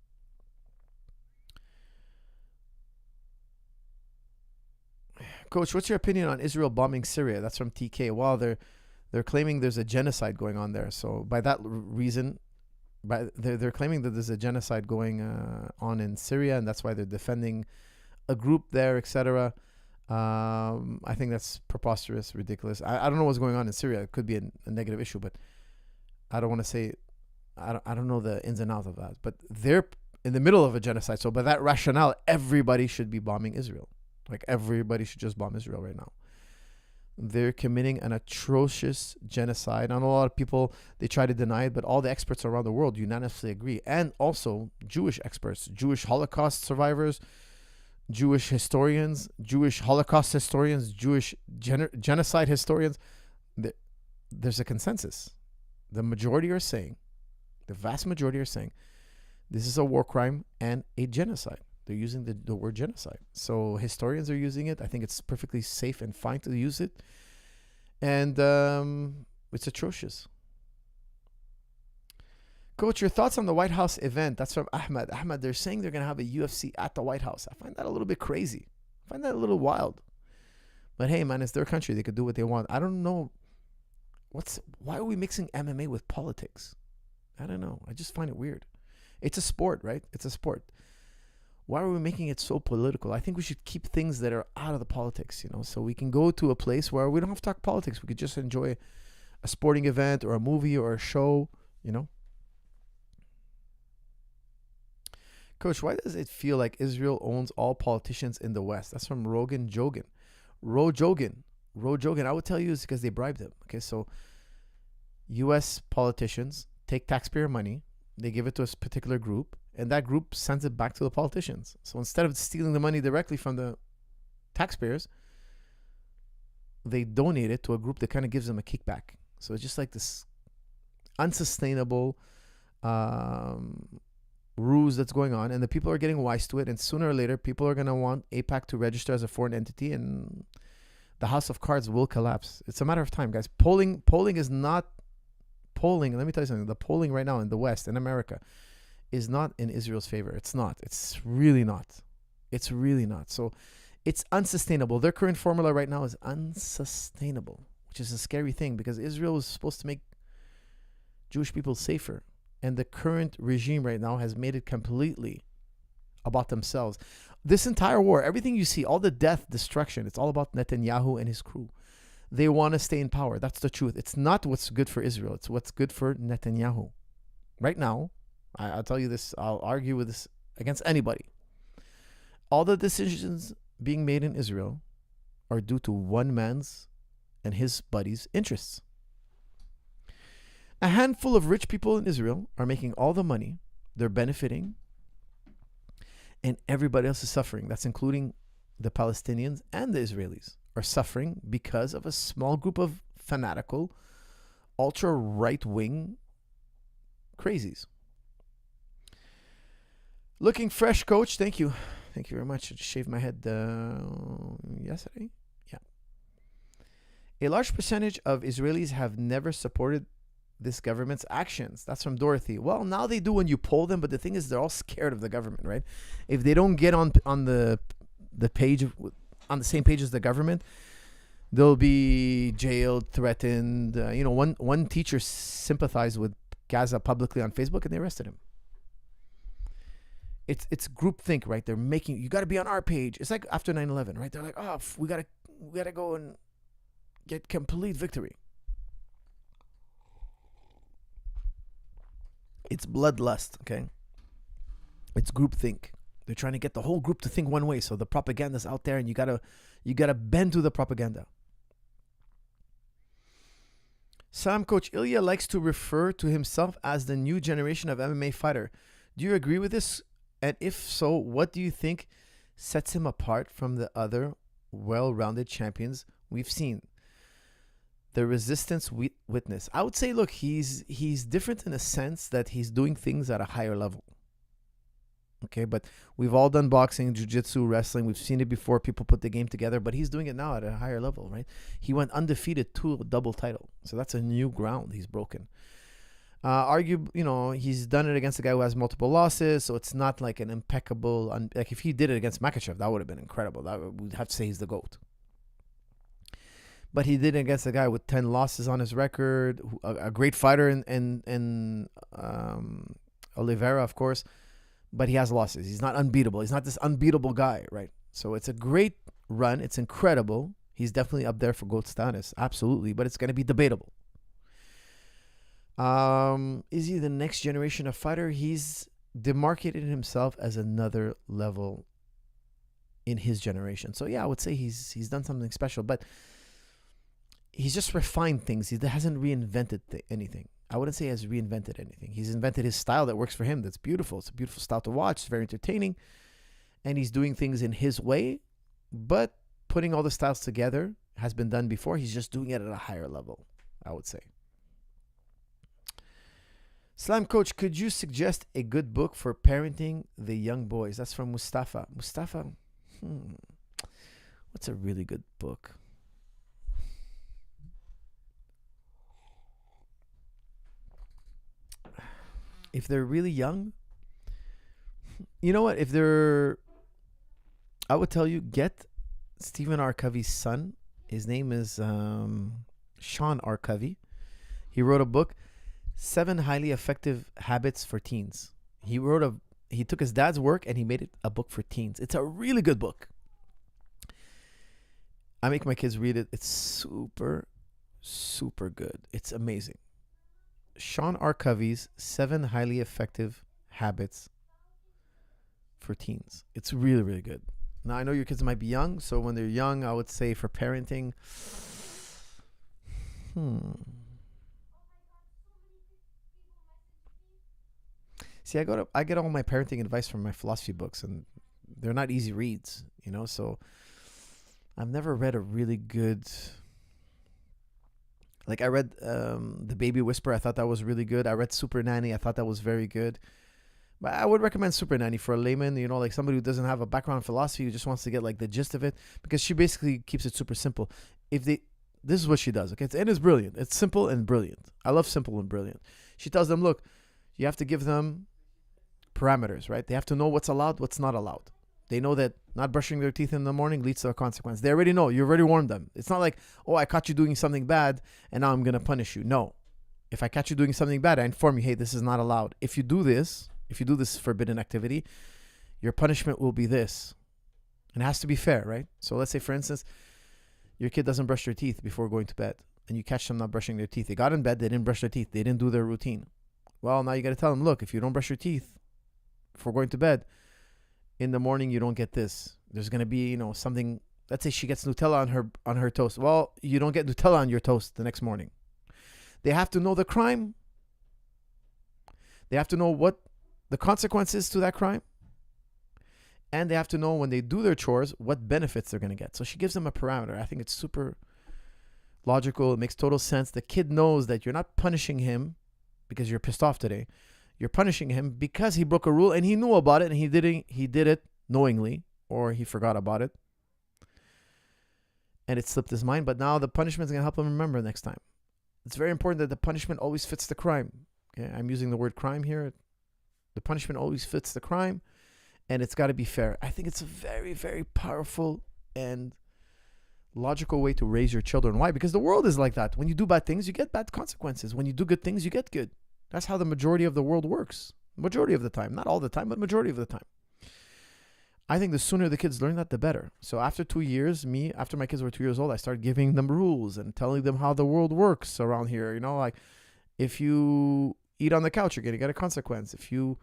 A: Coach, what's your opinion on Israel bombing Syria? That's from TK. Well, they're claiming there's a genocide going on there. So by that reason, they're claiming that there's a genocide going on in Syria, and that's why they're defending a group there, etc. I think that's preposterous, ridiculous. I don't know what's going on in Syria. It could be a negative issue, but I don't want to say, I don't know the ins and outs of that. But they're in the middle of a genocide. So by that rationale, everybody should be bombing Israel. Like everybody should just bomb Israel right now. They're committing an atrocious genocide. I know a lot of people, they try to deny it, but all the experts around the world unanimously agree. And also Jewish experts, Jewish Holocaust survivors, Jewish historians, Jewish Holocaust historians, Jewish genocide historians. There's a consensus. The majority are saying, the vast majority are saying, this is a war crime and a genocide. They're using the word genocide. So historians are using it. I think it's perfectly safe and fine to use it. And it's atrocious. Coach, your thoughts on the White House event? That's from Ahmed. Ahmed, they're saying they're going to have a UFC at the White House. I find that a little bit crazy. I find that a little wild. But hey, man, it's their country. They could do what they want. I don't know. Why are we mixing MMA with politics? I don't know. I just find it weird. It's a sport, right? It's a sport. Why are we making it so political? I think we should keep things that are out of the politics, so we can go to a place where we don't have to talk politics. We could just enjoy a sporting event or a movie or a show, Coach, why does it feel like Israel owns all politicians in the West? That's from Rogan Jogan. Rogan. I would tell you it's because they bribed him. Okay, so U.S. politicians take taxpayer money, they give it to a particular group, and that group sends it back to the politicians. So instead of stealing the money directly from the taxpayers, they donate it to a group that kind of gives them a kickback. So it's just like this unsustainable ruse that's going on, and the people are getting wise to it, and sooner or later people are going to want APAC to register as a foreign entity, and the house of cards will collapse. It's a matter of time, guys. Polling is not polling. Let me tell you something. The polling right now in the West, in America, is not in Israel's favor. It's not. It's really not. It's really not. So it's unsustainable. Their current formula right now is unsustainable, which is a scary thing because Israel was supposed to make Jewish people safer. And the current regime right now has made it completely about themselves. This entire war, everything you see, all the death, destruction, it's all about Netanyahu and his crew. They want to stay in power. That's the truth. It's not what's good for Israel. It's what's good for Netanyahu. Right now, I'll tell you this, I'll argue with this against anybody. All the decisions being made in Israel are due to one man's and his buddies' interests. A handful of rich people in Israel are making all the money. They're benefiting. And everybody else is suffering. That's including the Palestinians and the Israelis are suffering because of a small group of fanatical, ultra right-wing crazies. Looking fresh, Coach. Thank you. Thank you very much. I just shaved my head yesterday. Yeah. A large percentage of Israelis have never supported this government's actions. That's from Dorothy. Well, now they do when you poll them, but the thing is they're all scared of the government, right? If they don't get on the page, on the same page as the government, they'll be jailed, threatened. One teacher sympathized with Gaza publicly on Facebook and they arrested him. It's groupthink, right? They're making, you got to be on our page. It's like after 9/11, right? They're like, oh, we gotta go and get complete victory. It's bloodlust, okay? It's groupthink. They're trying to get the whole group to think one way. So the propaganda's out there, and you gotta bend to the propaganda. Sam, Coach Ilya likes to refer to himself as the new generation of MMA fighter. Do you agree with this? And if so, what do you think sets him apart from the other well-rounded champions we've seen? The resistance witness. I would say, look, he's different in a sense that he's doing things at a higher level. Okay, but we've all done boxing, jiu-jitsu, wrestling. We've seen it before. People put the game together, but he's doing it now at a higher level, right? He went undefeated to a double title. So that's a new ground he's broken. He's done it against a guy who has multiple losses, so it's not like an impeccable... like if he did it against Makhachev, that would have been incredible. We'd have to say he's the GOAT. But he did it against a guy with 10 losses on his record, a great fighter in Oliveira, of course, but he has losses. He's not unbeatable. He's not this unbeatable guy, right? So it's a great run. It's incredible. He's definitely up there for GOAT status, absolutely, but it's going to be debatable. Is he the next generation of fighter? He's demarcated himself as another level in his generation. So, yeah, I would say he's done something special, but he's just refined things. He hasn't reinvented anything. I wouldn't say he has reinvented anything. He's invented his style that works for him. That's beautiful. It's a beautiful style to watch. It's very entertaining. And he's doing things in his way. But putting all the styles together has been done before. He's just doing it at a higher level, I would say. Slam Coach, could you suggest a good book for parenting the young boys? That's from Mustafa. Mustafa, what's a really good book? If they're really young, you know what? I would tell you, get Stephen R. Covey's son. His name is Sean R. Covey. He wrote a book, 7 Highly Effective Habits for Teens. He took his dad's work and he made it a book for teens. It's a really good book. I make my kids read it. It's super, super good. It's amazing. Sean R. Covey's 7 Highly Effective Habits for teens. It's really, really good. Now, I know your kids might be young, so when they're young, I would say for parenting, See, I get all my parenting advice from my philosophy books, and they're not easy reads, so I've never read a really good, like I read The Baby Whisperer. I thought that was really good. I read Super Nanny. I thought that was very good. But I would recommend Super Nanny for a layman, like somebody who doesn't have a background in philosophy, who just wants to get like the gist of it, because she basically keeps it super simple. This is what she does, okay? And it's brilliant. It's simple and brilliant. I love simple and brilliant. She tells them, look, you have to give them parameters, right? They have to know what's allowed, what's not allowed. They know that not brushing their teeth in the morning leads to a consequence. They already know. You already warned them. It's not like, oh, I caught you doing something bad and now I'm going to punish you. No. If I catch you doing something bad, I inform you, hey, this is not allowed. If you do this forbidden activity, your punishment will be this. And it has to be fair, right? So let's say, for instance, your kid doesn't brush their teeth before going to bed, and you catch them not brushing their teeth. They got in bed, they didn't brush their teeth. They didn't do their routine. Well, now you got to tell them, look, if you don't brush your teeth before going to bed, in the morning you don't get this. There's going to be, something. Let's say she gets Nutella on her toast. Well, you don't get Nutella on your toast the next morning. They have to know the crime. They have to know what the consequences to that crime. And they have to know when they do their chores what benefits they're going to get. So she gives them a parameter. I think it's super logical. It makes total sense. The kid knows that you're not punishing him because you're pissed off today. You're punishing him because he broke a rule and he knew about it and he did it knowingly, or he forgot about it and it slipped his mind. But now the punishment is going to help him remember next time. It's very important that the punishment always fits the crime. Okay? I'm using the word crime here. The punishment always fits the crime, and it's got to be fair. I think it's a very, very powerful and logical way to raise your children. Why? Because the world is like that. When you do bad things, you get bad consequences. When you do good things, you get good. That's how the majority of the world works. Majority of the time. Not all the time, but majority of the time. I think the sooner the kids learn that, the better. So after 2 years, after my kids were 2 years old, I started giving them rules and telling them how the world works around here. Like if you eat on the couch, you're going to get a consequence. If you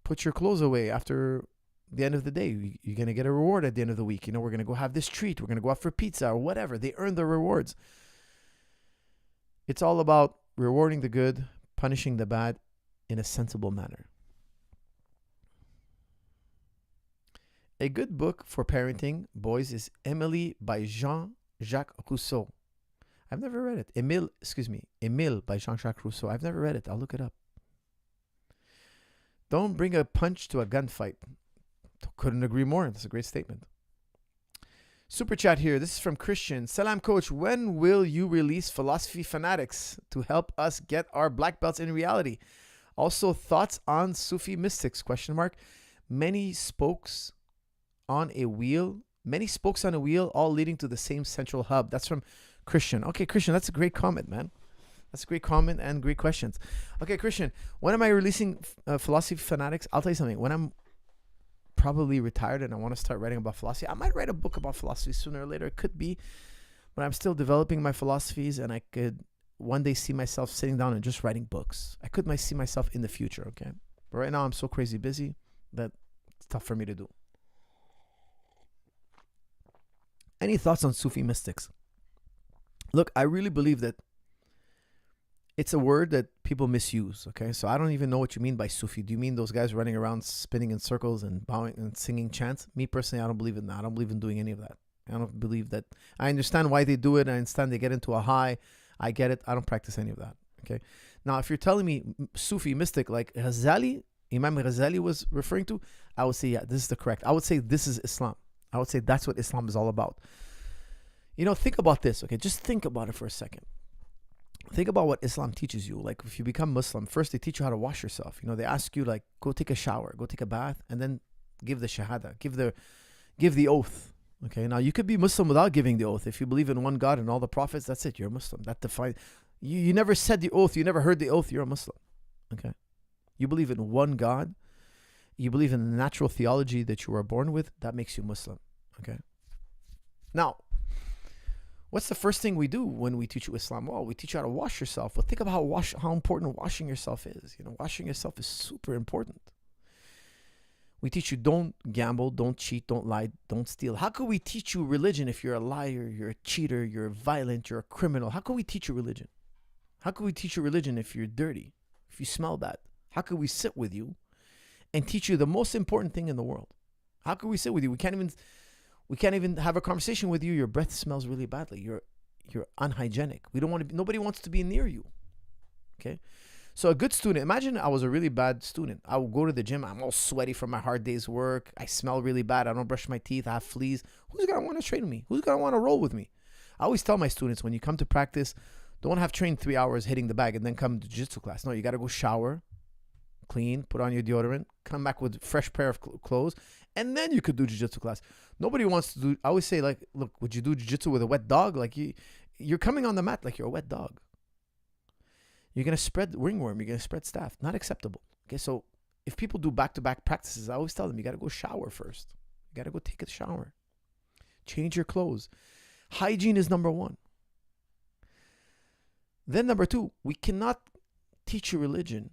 A: put your clothes away after the end of the day, you're going to get a reward at the end of the week. We're going to go have this treat. We're going to go out for pizza or whatever. They earn their rewards. It's all about rewarding the good, punishing the bad in a sensible manner. A good book for parenting boys is Emily by Jean-Jacques Rousseau. I've never read it. Emile by Jean-Jacques Rousseau. I've never read it. I'll look it up. Don't bring a punch to a gunfight. Couldn't agree more. That's a great statement. Super chat here. This is from Christian. Salam, coach. When will you release Philosophy Fanatics to help us get our black belts in reality? Also, thoughts on Sufi mystics? ? Many spokes on a wheel, all leading to the same central hub. That's from Christian. Okay, Christian, that's a great comment, man. That's a great comment and great questions. Okay, Christian, when am I releasing Philosophy Fanatics? I'll tell you something. When I'm probably retired and I want to start writing about philosophy, I might write a book about philosophy sooner or later. It could be, but I'm still developing my philosophies, and I could one day see myself sitting down and just writing books. I could see myself in the future, okay? But right now I'm so crazy busy that it's tough for me to do. Any thoughts on Sufi mystics? Look, I really believe that it's a word that people misuse, okay? So I don't even know what you mean by Sufi. Do you mean those guys running around spinning in circles and bowing and singing chants? Me personally, I don't believe in that. I don't believe in doing any of that. I don't believe that. I understand why they do it. I understand they get into a high. I get it. I don't practice any of that, okay? Now, if you're telling me Sufi mystic like Ghazali, Imam Ghazali was referring to, I would say, yeah, this is the correct. I would say this is Islam. I would say that's what Islam is all about. Think about this, okay? Just think about it for a second. Think about what Islam teaches you. Like if you become Muslim, first they teach you how to wash yourself. They ask you like, go take a shower, go take a bath, and then give the shahada, give the oath. Okay, now you could be Muslim without giving the oath. If you believe in one God and all the prophets, that's it. You're a Muslim. That defines you never said the oath, you never heard the oath, you're a Muslim. Okay. You believe in one God, you believe in the natural theology that you were born with, that makes you Muslim. Okay. Now, what's the first thing we do when we teach you Islam? Well, we teach you how to wash yourself. Well, think about how important washing yourself is. Washing yourself is super important. We teach you don't gamble, don't cheat, don't lie, don't steal. How could we teach you religion if you're a liar, you're a cheater, you're violent, you're a criminal? How could we teach you religion? How could we teach you religion if you're dirty, if you smell bad? How could we sit with you and teach you the most important thing in the world? How could we sit with you? We can't even have a conversation with you. Your breath smells really badly. You're unhygienic. We don't want to be, nobody wants to be near you. Okay? So a good student, imagine I was a really bad student. I would go to the gym. I'm all sweaty from my hard day's work. I smell really bad. I don't brush my teeth. I have fleas. Who's going to want to train with me? Who's going to want to roll with me? I always tell my students, when you come to practice, don't have trained 3 hours hitting the bag and then come to jiu-jitsu class. No, you got to go shower, clean, put on your deodorant, come back with a fresh pair of clothes, and then you could do jiu-jitsu class. Nobody wants to do, I always say, like, look, would you do jiu-jitsu with a wet dog? Like, you're coming on the mat like you're a wet dog. You're going to spread ringworm. You're going to spread staph. Not acceptable. Okay, so if people do back-to-back practices, I always tell them, you got to go shower first. You got to go take a shower. Change your clothes. Hygiene is number 1. Then number 2, we cannot teach you religion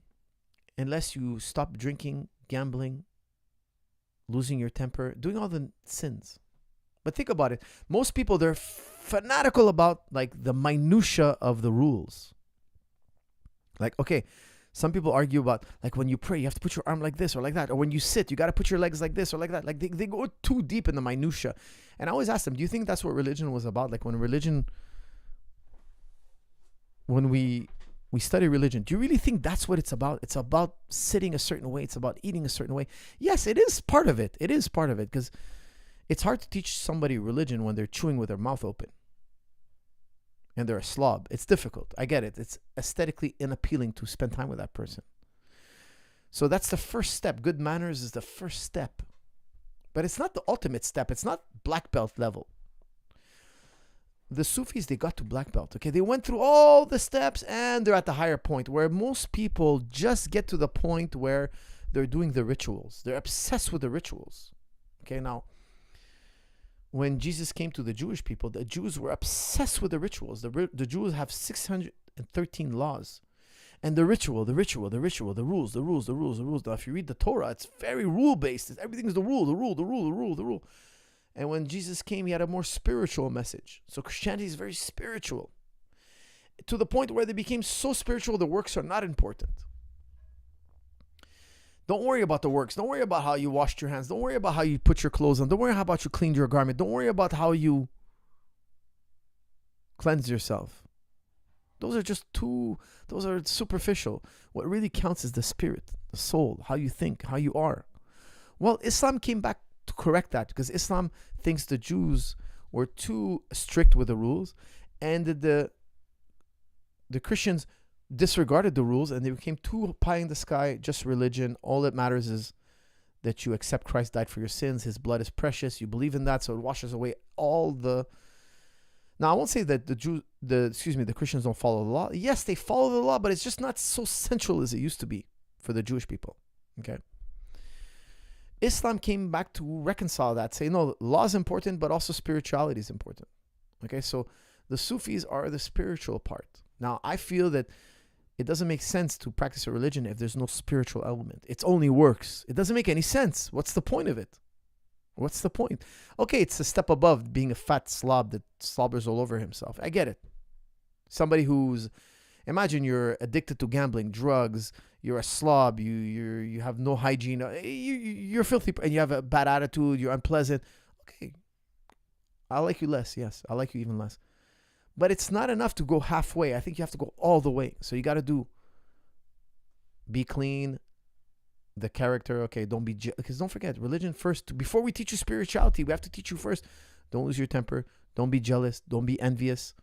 A: unless you stop drinking, gambling, losing your temper, doing all the sins. But think about it. Most people, they're fanatical about like the minutia of the rules. Like, okay, some people argue about like when you pray, you have to put your arm like this or like that. Or when you sit, you got to put your legs like this or like that. Like they go too deep in the minutia. And I always ask them, do you think that's what religion was about? Like when we study religion, do you really think that's what it's about? It's about sitting a certain way. It's about eating a certain way. Yes, it is part of it. It is part of it because it's hard to teach somebody religion when they're chewing with their mouth open and they're a slob. It's difficult. I get it. It's aesthetically unappealing to spend time with that person. So that's the first step. Good manners is the first step. But it's not the ultimate step. It's not black belt level. The Sufis, they got to black belt. Okay, they went through all the steps and they're at the higher point where most people just get to the point where they're doing the rituals. They're obsessed with the rituals. Okay, now, when Jesus came to the Jewish people, the Jews were obsessed with the rituals. The Jews have 613 laws. And the rules. Now, if you read the Torah, it's very rule-based. Everything's the rule. And when Jesus came, he had a more spiritual message. So Christianity is very spiritual. To the point where they became so spiritual, the works are not important. Don't worry about the works. Don't worry about how you washed your hands. Don't worry about how you put your clothes on. Don't worry about you cleaned your garment. Don't worry about how you cleanse yourself. Those are superficial. What really counts is the spirit, the soul, how you think, how you are. Well, Islam came back to correct that because Islam thinks the Jews were too strict with the rules and the Christians disregarded the rules and they became too pie in the sky, just religion. All that matters is that you accept Christ died for your sins. His blood is precious. You believe in that, so it washes away all the... Now, I won't say that the Christians don't follow the law. Yes, they follow the law, but it's just not so central as it used to be for the Jewish people. Okay? Islam came back to reconcile that, say, no, law is important, but also spirituality is important. Okay? So the Sufis are the spiritual part. Now, I feel that it doesn't make sense to practice a religion if there's no spiritual element. It's only works. It doesn't make any sense. What's the point of it? What's the point? Okay, it's a step above being a fat slob that slobbers all over himself. I get it. Somebody who's, imagine you're addicted to gambling, drugs, you're a slob, you have no hygiene, you're filthy, and you have a bad attitude, you're unpleasant. Okay, I like you less, yes, I like you even less. But it's not enough to go halfway. I think you have to go all the way. So you got to be clean, the character, okay, don't be, because don't forget, religion first, before we teach you spirituality, we have to teach you first, don't lose your temper, don't be jealous, don't be envious,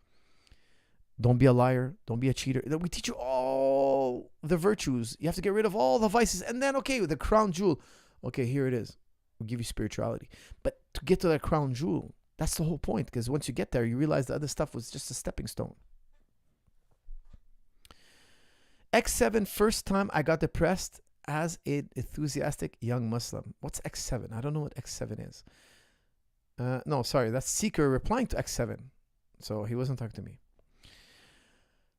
A: don't be a liar, don't be a cheater. We teach you all the virtues. You have to get rid of all the vices, and then, okay, the crown jewel, okay, here it is, we'll give you spirituality. But to get to that crown jewel, that's the whole point, because once you get there, you realize the other stuff was just a stepping stone. X7, first time I got depressed as an enthusiastic young Muslim. What's X7? I don't know what X7 is. No, sorry, that's Seeker replying to X7. So he wasn't talking to me.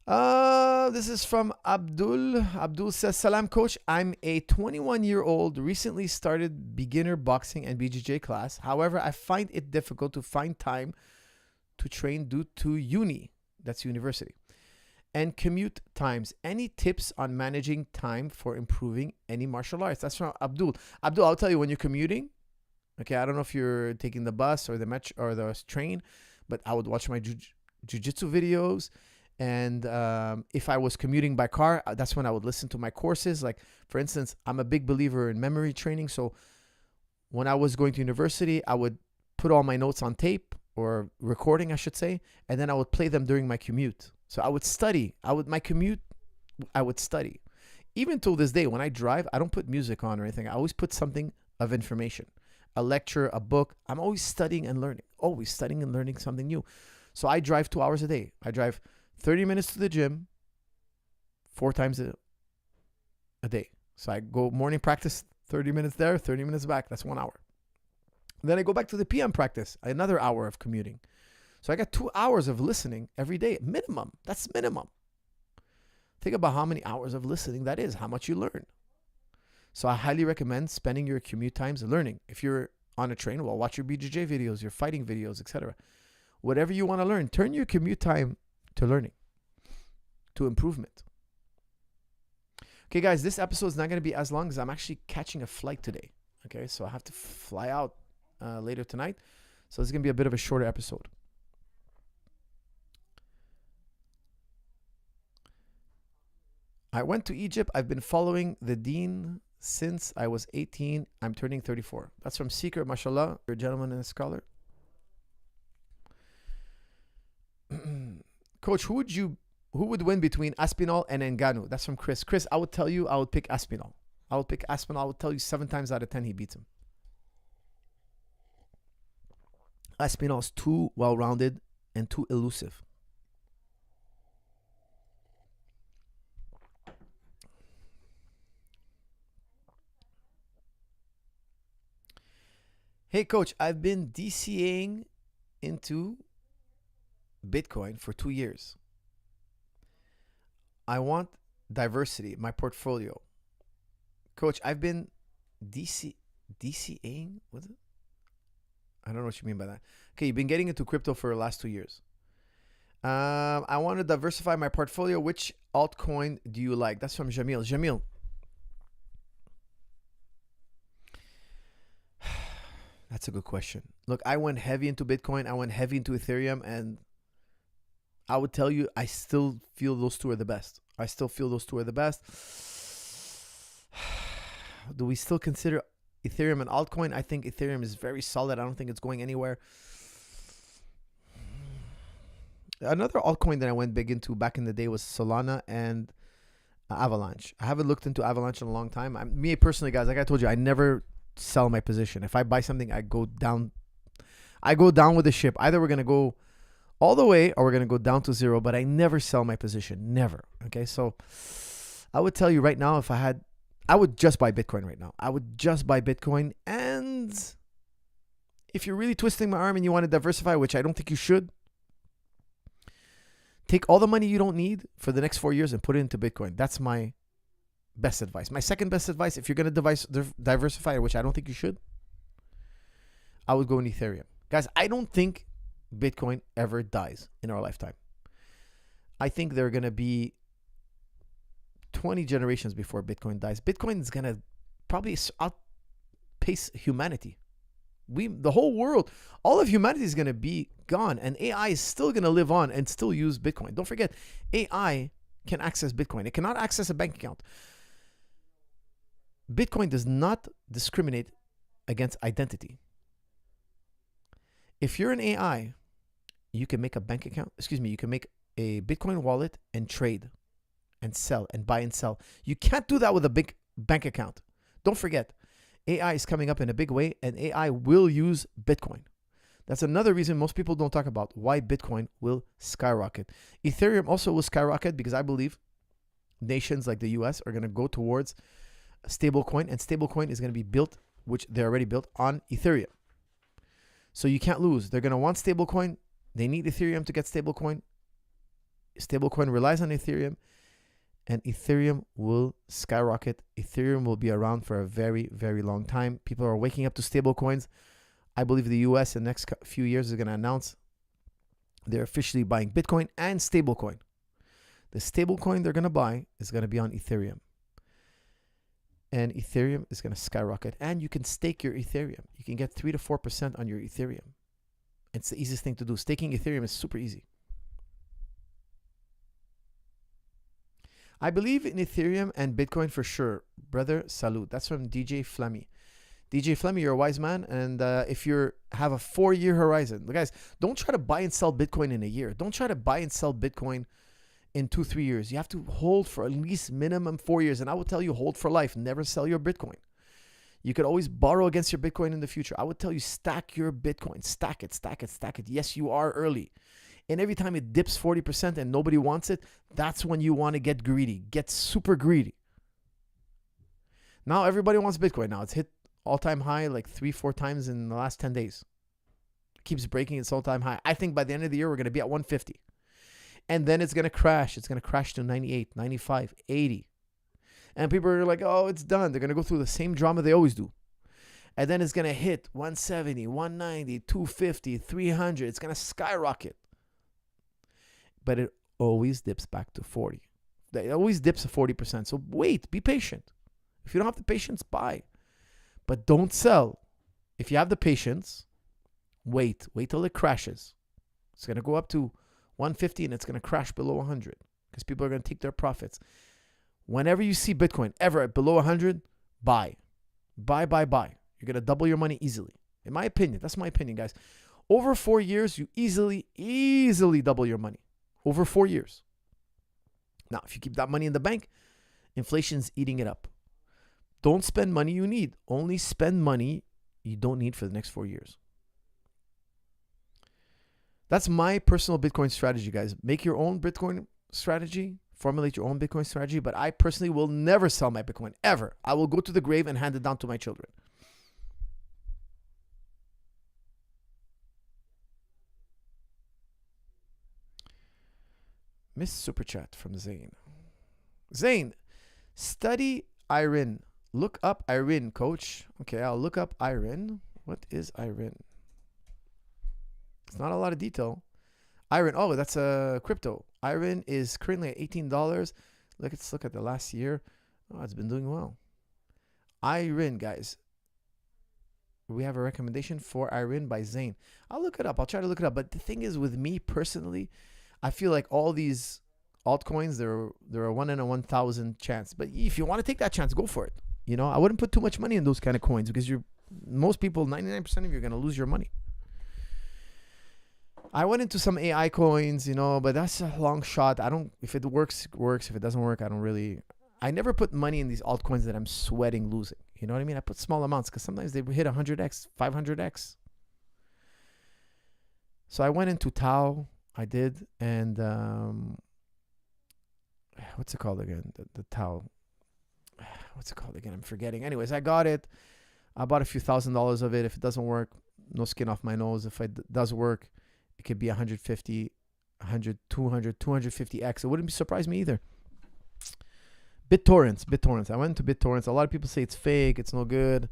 A: This is from Abdul. Abdul says, Salam coach. I'm a 21-year-old, recently started beginner boxing and BJJ class. However, I find it difficult to find time to train due to uni. That's university. And commute times. Any tips on managing time for improving any martial arts? That's from Abdul. Abdul, I'll tell you, when you're commuting, okay, I don't know if you're taking the bus or the metro or the train, but I would watch my jiu-jitsu videos. And if I was commuting by car, that's when I would listen to my courses. Like, for instance, I'm a big believer in memory training. So when I was going to university, I would put all my notes on tape or recording, I should say, and then I would play them during my commute. So I would study. I would study. Even till this day, when I drive, I don't put music on or anything. I always put something of information, a lecture, a book. I'm always studying and learning something new. So I drive 2 hours a day. I drive 30 minutes to the gym 4 times a day. So I go morning practice, 30 minutes there, 30 minutes back. That's 1 hour. Then I go back to the PM practice, another hour of commuting. So I got 2 hours of listening every day, minimum. That's minimum. Think about how many hours of listening that is, how much you learn. So I highly recommend spending your commute times learning. If you're on a train, well, watch your BJJ videos, your fighting videos, etc. Whatever you want to learn, turn your commute time to learning, to improvement. Okay, guys, this episode is not going to be as long as I'm actually catching a flight today. Okay, so I have to fly out later tonight. So it's going to be a bit of a shorter episode. I went to Egypt. I've been following the Deen since I was 18. I'm turning 34. That's from Secret, mashallah. You're a gentleman and a scholar. Coach, who would win between Aspinall and Ngannou? That's from Chris. Chris, I would tell you I would pick Aspinall. I would tell you 7 times out of 10 he beats him. Aspinall's too well-rounded and too elusive. Hey, coach, I've been DCAing into Bitcoin for 2 years. I want diversity in my portfolio. Coach, I've been DCAing? What's it? I don't know what you mean by that. Okay, you've been getting into crypto for the last 2 years. I want to diversify my portfolio. Which altcoin do you like? That's from Jamil. Jamil. That's a good question. Look, I went heavy into Bitcoin. I went heavy into Ethereum. And I would tell you, I still feel those two are the best. Do we still consider Ethereum an altcoin? I think Ethereum is very solid. I don't think it's going anywhere. Another altcoin that I went big into back in the day was Solana and Avalanche. I haven't looked into Avalanche in a long time. Me personally, guys, like I told you, I never sell my position. If I buy something, I go down with the ship. Either we're going to go all the way or we're going to go down to zero, but I never sell my position. Never. Okay. So I would tell you right now, I would just buy Bitcoin right now. I would just buy Bitcoin. And if you're really twisting my arm and you want to diversify, which I don't think you should, take all the money you don't need for the next 4 years and put it into Bitcoin. That's my best advice. My second best advice, if you're going to diversify, which I don't think you should, I would go in Ethereum. Guys, I don't think Bitcoin ever dies in our lifetime. I think there are going to be 20 generations before Bitcoin dies. Bitcoin is going to probably outpace humanity. The whole world, all of humanity is going to be gone, and AI is still going to live on and still use Bitcoin. Don't forget, AI can access Bitcoin. It cannot access a bank account. Bitcoin does not discriminate against identity. If you're an AI, you can make a bank account. You can make a Bitcoin wallet and trade and sell and buy and sell. You can't do that with a big bank account. Don't forget, AI is coming up in a big way, and AI will use Bitcoin. That's another reason most people don't talk about why Bitcoin will skyrocket. Ethereum also will skyrocket because I believe nations like the US are going to go towards stablecoin, and stablecoin is going to be built, which they're already built on Ethereum. So you can't lose. They're going to want stablecoin. They need Ethereum to get stablecoin. Stablecoin relies on Ethereum, and Ethereum will skyrocket. Ethereum will be around for a very, very long time. People are waking up to stablecoins. I believe the US in the next few years is going to announce they're officially buying Bitcoin and stablecoin. The stablecoin they're going to buy is going to be on Ethereum. And Ethereum is going to skyrocket. And you can stake your Ethereum. You can get 3 to 4% on your Ethereum. It's the easiest thing to do. Staking Ethereum is super easy. I believe in Ethereum and Bitcoin for sure. Brother, salute. That's from DJ Flemmy. DJ Flemmy, you're a wise man. And if you have a 4-year horizon, guys, don't try to buy and sell Bitcoin in a year. Don't try to buy and sell Bitcoin in 2-3 years. You have to hold for at least minimum 4 years. And I will tell you, hold for life. Never sell your Bitcoin. You could always borrow against your Bitcoin in the future. I would tell you, stack your Bitcoin. Stack it, stack it, stack it. Yes, you are early. And every time it dips 40% and nobody wants it, that's when you want to get greedy. Get super greedy. Now everybody wants Bitcoin. Now it's hit all-time high like 3-4 times in the last 10 days. It keeps breaking its all-time high. I think by the end of the year, we're going to be at 150. And then it's going to crash. It's going to crash to 98, 95, 80. And people are like, oh, it's done. They're going to go through the same drama they always do. And then it's going to hit 170, 190, 250, 300. It's going to skyrocket. But it always dips back to 40. It always dips to 40%. So wait, be patient. If you don't have the patience, buy. But don't sell. If you have the patience, wait. Wait till it crashes. It's going to go up to 150 and it's going to crash below 100 because people are going to take their profits. Whenever you see Bitcoin ever below 100, buy. Buy, buy, buy. You're going to double your money easily. In my opinion, that's my opinion, guys. Over 4 years, you easily double your money. Over 4 years. Now, if you keep that money in the bank, inflation's eating it up. Don't spend money you need. Only spend money you don't need for the next 4 years. That's my personal Bitcoin strategy, guys. Make your own Bitcoin strategy. Formulate your own Bitcoin strategy. But I personally will never sell my Bitcoin, ever. I will go to the grave and hand it down to my children. Miss Super Chat from Zane. Zane, study Irin. Look up Irin, coach. Okay, I'll look up Irin. What is Irin? It's not a lot of detail. Irin, oh, that's a crypto. Irin is currently at $18. Let's look at the last year. Oh, it's been doing well. Irin, guys. We have a recommendation for Irin by Zane. I'll look it up. I'll try to look it up. But the thing is, with me personally, I feel like all these altcoins, they're a 1 in a 1,000 chance. But if you want to take that chance, go for it. You know, I wouldn't put too much money in those kind of coins because most people, 99% of you are going to lose your money. I went into some AI coins, you know, but that's a long shot. If it works, it works. If it doesn't work, I never put money in these altcoins that I'm sweating losing. You know what I mean? I put small amounts because sometimes they hit 100x, 500x. So I went into Tau. I did. And what's it called again? The Tau. What's it called again? I'm forgetting. Anyways, I got it. I bought a few $1,000s of it. If it doesn't work, no skin off my nose. If it does work, it could be 150, 100, 200, 250x. It wouldn't surprise me either. BitTorrents. I went to BitTorrents. A lot of people say it's fake. It's no good.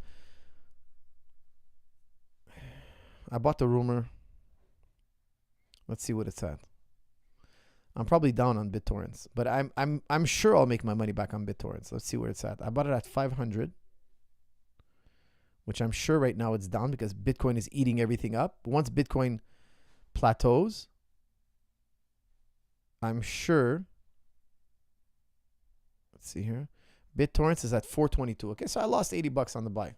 A: I bought the rumor. Let's see what it's at. I'm probably down on BitTorrents, but I'm sure I'll make my money back on BitTorrents. Let's see where it's at. I bought it at 500, which I'm sure right now it's down because Bitcoin is eating everything up. Once Bitcoin plateaus, I'm sure. Let's see here. BitTorrents is at 422. Okay, so I lost $80 on the buy.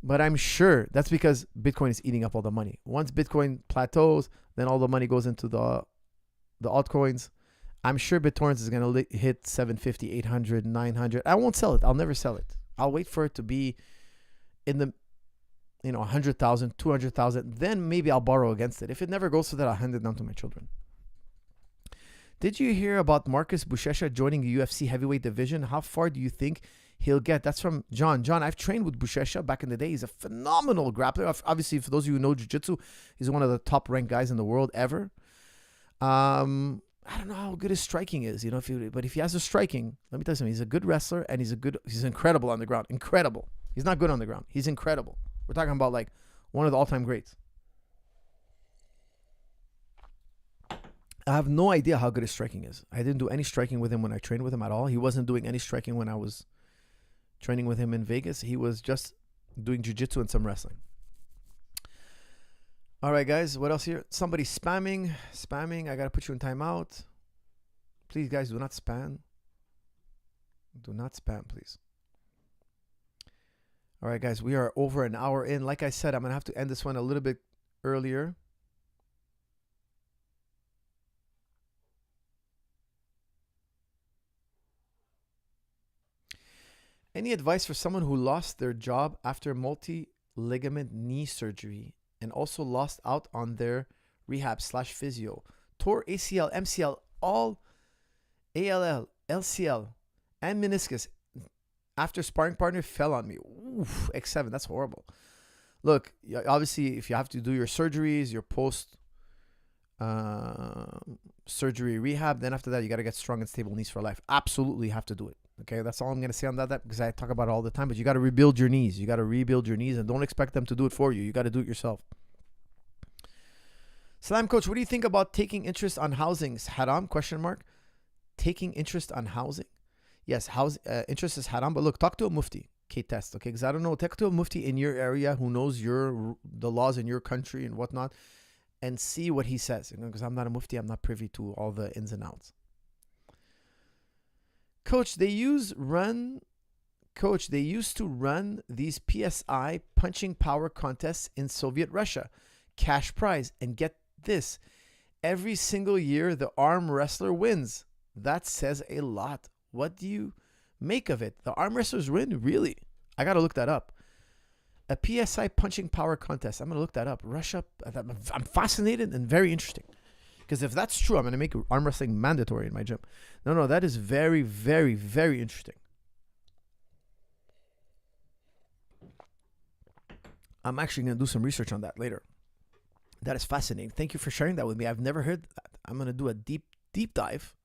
A: But I'm sure that's because Bitcoin is eating up all the money. Once Bitcoin plateaus, then all the money goes into the altcoins. I'm sure BitTorrents is going to hit 750, 800, 900. I won't sell it. I'll never sell it. I'll wait for it to be in the 100,000, 200,000. Then maybe I'll borrow against it. If it never goes to that, I'll hand it down to my children. Did you hear about Marcus Buchecha joining the UFC heavyweight division? How far do you think he'll get? That's from John. John, I've trained with Buchecha back in the day. He's a phenomenal grappler. Obviously, for those of you who know jiu-jitsu, he's one of the top ranked guys in the world ever. I don't know how good his striking is, but if he has a striking, let me tell you something. He's a good wrestler, and he's incredible on the ground. Incredible. He's not good on the ground. He's incredible. We're talking about like one of the all-time greats. I have no idea how good his striking is. I didn't do any striking with him when I trained with him at all. He wasn't doing any striking when I was training with him in Vegas. He was just doing jiu-jitsu and some wrestling. All right, guys, what else here? Somebody spamming. I got to put you in timeout. Please, guys, do not spam. Do not spam, please. All right, guys, we are over an hour in. Like I said, I'm going to have to end this one a little bit earlier. Any advice for someone who lost their job after multi-ligament knee surgery and also lost out on their rehab/physio? Tore ACL, MCL, all ALL, LCL, and meniscus after sparring partner fell on me. Oof, X7, that's horrible. Look, obviously, if you have to do your surgeries, your post surgery rehab, then after that, you got to get strong and stable knees for life. Absolutely have to do it. Okay, that's all I'm going to say on that because I talk about it all the time. But you got to rebuild your knees. You got to rebuild your knees and don't expect them to do it for you. You got to do it yourself. Salam, coach, what do you think about taking interest on housings? Haram? ? Taking interest on housing? Yes, interest is haram. But look, talk to a mufti. Test, okay? Because I don't know. Talk to a mufti in your area who knows the laws in your country and whatnot, and see what he says. Because I'm not a mufti, I'm not privy to all the ins and outs. Coach, they used to run these PSI punching power contests in Soviet Russia. Cash prize. And get this, every single year the arm wrestler wins. That says a lot. What do you make of it? The arm wrestlers win? Really? I got to look that up. A PSI punching power contest. I'm going to look that up. Russia. I'm fascinated and very interesting. Because if that's true, I'm going to make arm wrestling mandatory in my gym. No, that is very, very, very interesting. I'm actually going to do some research on that later. That is fascinating. Thank you for sharing that with me. I've never heard that. I'm going to do a deep dive.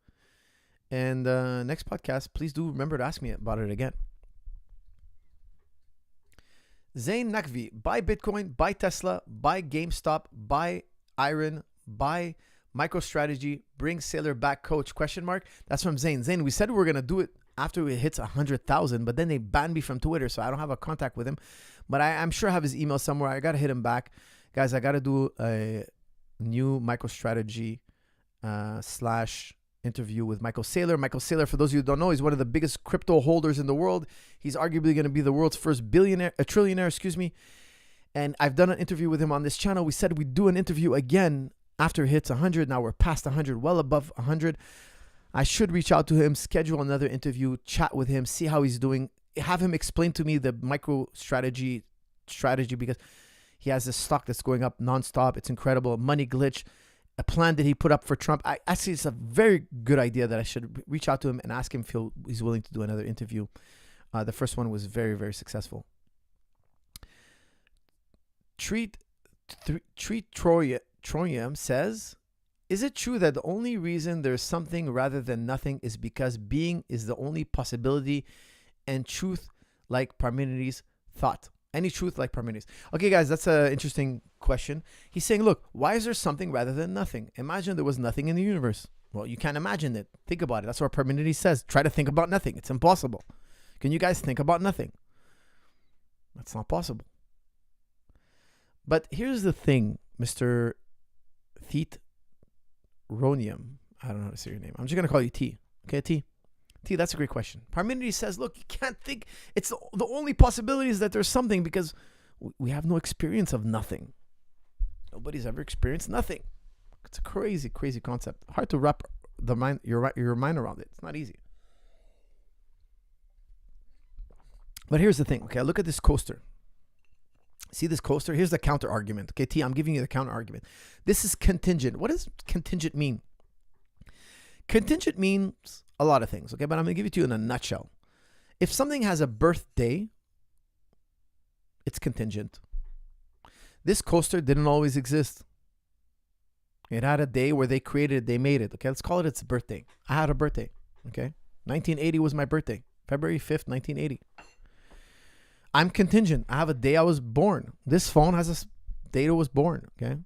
A: And next podcast, please do remember to ask me about it again. Zain Nakvi, buy Bitcoin, buy Tesla, buy GameStop, buy Iron, buy MicroStrategy, bring Sailor back, coach, ? That's from Zain. Zain, we said we were going to do it after it hits 100,000, but then they banned me from Twitter, so I don't have a contact with him. But I'm sure I have his email somewhere. I got to hit him back. Guys, I got to do a new MicroStrategy / interview with Michael Saylor. Michael Saylor, for those of you who don't know, he's one of the biggest crypto holders in the world. He's arguably going to be the world's first trillionaire, And I've done an interview with him on this channel. We said we'd do an interview again after it hits 100. Now we're past 100, well above 100. I should reach out to him, schedule another interview, chat with him, see how he's doing, have him explain to me the MicroStrategy strategy, because he has this stock that's going up nonstop. It's incredible. Money glitch, a plan that he put up for Trump. Actually, it's a very good idea that I should reach out to him and ask him if he's willing to do another interview. The first one was very, very successful. Treat Troyam says, is it true that the only reason there's something rather than nothing is because being is the only possibility and truth like Parmenides thought? Any truth like Parmenides? Okay, guys, that's an interesting question. He's saying, look, why is there something rather than nothing? Imagine there was nothing in the universe. Well, you can't imagine it. Think about it. That's what Parmenides says. Try to think about nothing. It's impossible. Can you guys think about nothing? That's not possible. But here's the thing, Mr. Ronium. I don't know how to say your name. I'm just going to call you T. Okay, T? T, that's a great question. Parmenides says, look, you can't think. It's the only possibility is that there's something because we have no experience of nothing. Nobody's ever experienced nothing. It's a crazy, crazy concept. Hard to wrap your mind around it. It's not easy. But here's the thing. Okay, look at this coaster. See this coaster? Here's the counter argument. Okay, T, I'm giving you the counter argument. This is contingent. What does contingent mean? Contingent means a lot of things, okay? But I'm going to give it to you in a nutshell. If something has a birthday, it's contingent. This coaster didn't always exist. It had a day where they created it, they made it. Okay, let's call it its birthday. I had a birthday. Okay, 1980 was my birthday, February 5th, 1980. I'm contingent. I have a day I was born. This phone has a date it was born. Okay,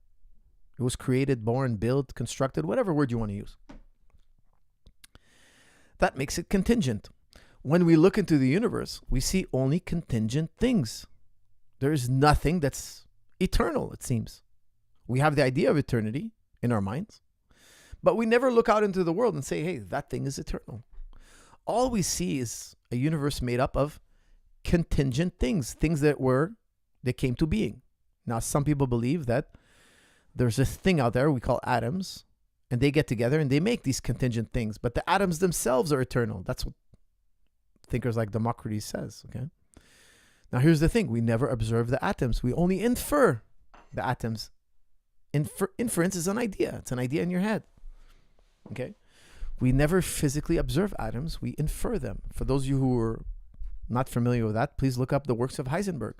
A: it was created, born, built, constructed, whatever word you want to use. That makes it contingent. When we look into the universe, we see only contingent things. There is nothing that's eternal, it seems. We have the idea of eternity in our minds, but we never look out into the world and say, hey, that thing is eternal. All we see is a universe made up of contingent things, things that came to being. Now, some people believe that there's this thing out there we call atoms, and they get together and they make these contingent things, but the atoms themselves are eternal. That's what thinkers like Democritus says, okay? Now, here's the thing. We never observe the atoms. We only infer the atoms. Inference is an idea. It's an idea in your head, okay? We never physically observe atoms. We infer them. For those of you who are not familiar with that, please look up the works of Heisenberg.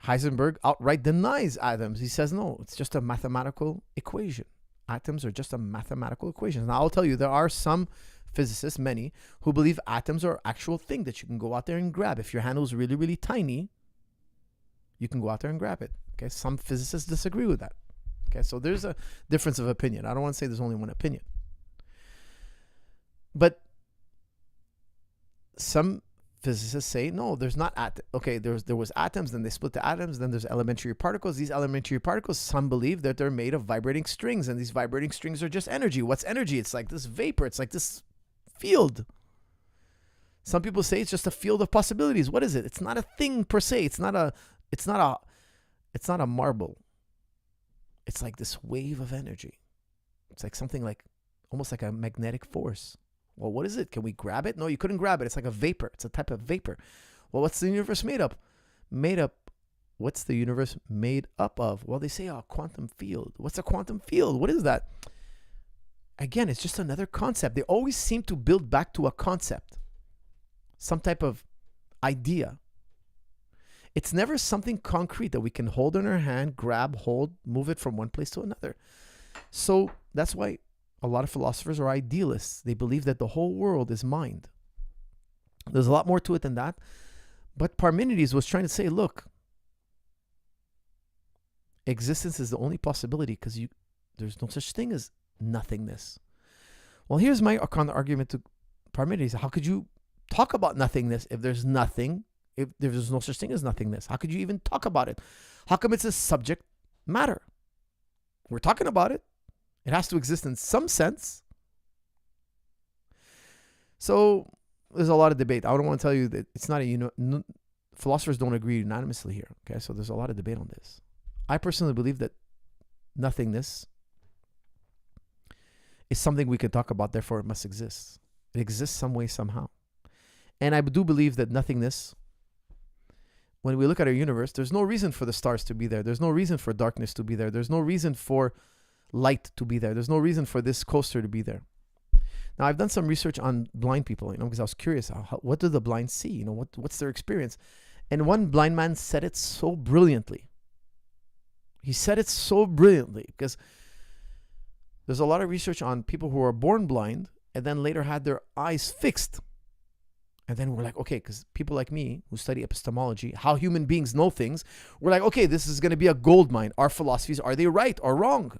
A: Heisenberg outright denies atoms. He says, no, it's just a mathematical equation. Atoms are just a mathematical equation. Now, I'll tell you, there are some physicists, many, who believe atoms are actual thing that you can go out there and grab. If your handle's really, really tiny, you can go out there and grab it. Okay, some physicists disagree with that. Okay, so there's a difference of opinion. I don't want to say there's only one opinion. But some physicists say, no, there's not okay, there was atoms, then they split the atoms, then there's elementary particles. These elementary particles, some believe that they're made of vibrating strings, and these vibrating strings are just energy. What's energy? It's like this vapor. It's like this field. Some people say it's just a field of possibilities. What is it? It's not a thing per se. It's not a marble. It's like this wave of energy. It's like something like almost like a magnetic force. Well, what is it? Can we grab it? No, you couldn't grab it. It's like a vapor. It's a type of vapor. Well, what's the universe made up? What's the universe made up of? Well, they say a quantum field. What's a quantum field? What is that? Again, it's just another concept. They always seem to build back to a concept, some type of idea. It's never something concrete that we can hold in our hand, grab, hold, move it from one place to another. So that's why a lot of philosophers are idealists. They believe that the whole world is mind. There's a lot more to it than that. But Parmenides was trying to say, look, existence is the only possibility because there's no such thing as nothingness. Well, here's my argument to Parmenides. How could you talk about nothingness if there's nothing, if there's no such thing as nothingness? How could you even talk about it? How come it's a subject matter? We're talking about it. It has to exist in some sense. So there's a lot of debate. I don't want to tell you that it's not philosophers don't agree unanimously here. Okay, so there's a lot of debate on this. I personally believe that nothingness is something we can talk about, therefore it must exist. It exists some way, somehow. And I do believe that nothingness, when we look at our universe, there's no reason for the stars to be there. There's no reason for darkness to be there. There's no reason for light to be there. There's no reason for this coaster to be there. Now, I've done some research on blind people, because I was curious, what do the blind see? What's their experience? And one blind man said it so brilliantly. He said it so brilliantly because there's a lot of research on people who are born blind and then later had their eyes fixed. And then we're like, okay, because people like me who study epistemology, how human beings know things, we're like, okay, this is going to be a gold mine. Our philosophies, are they right or wrong?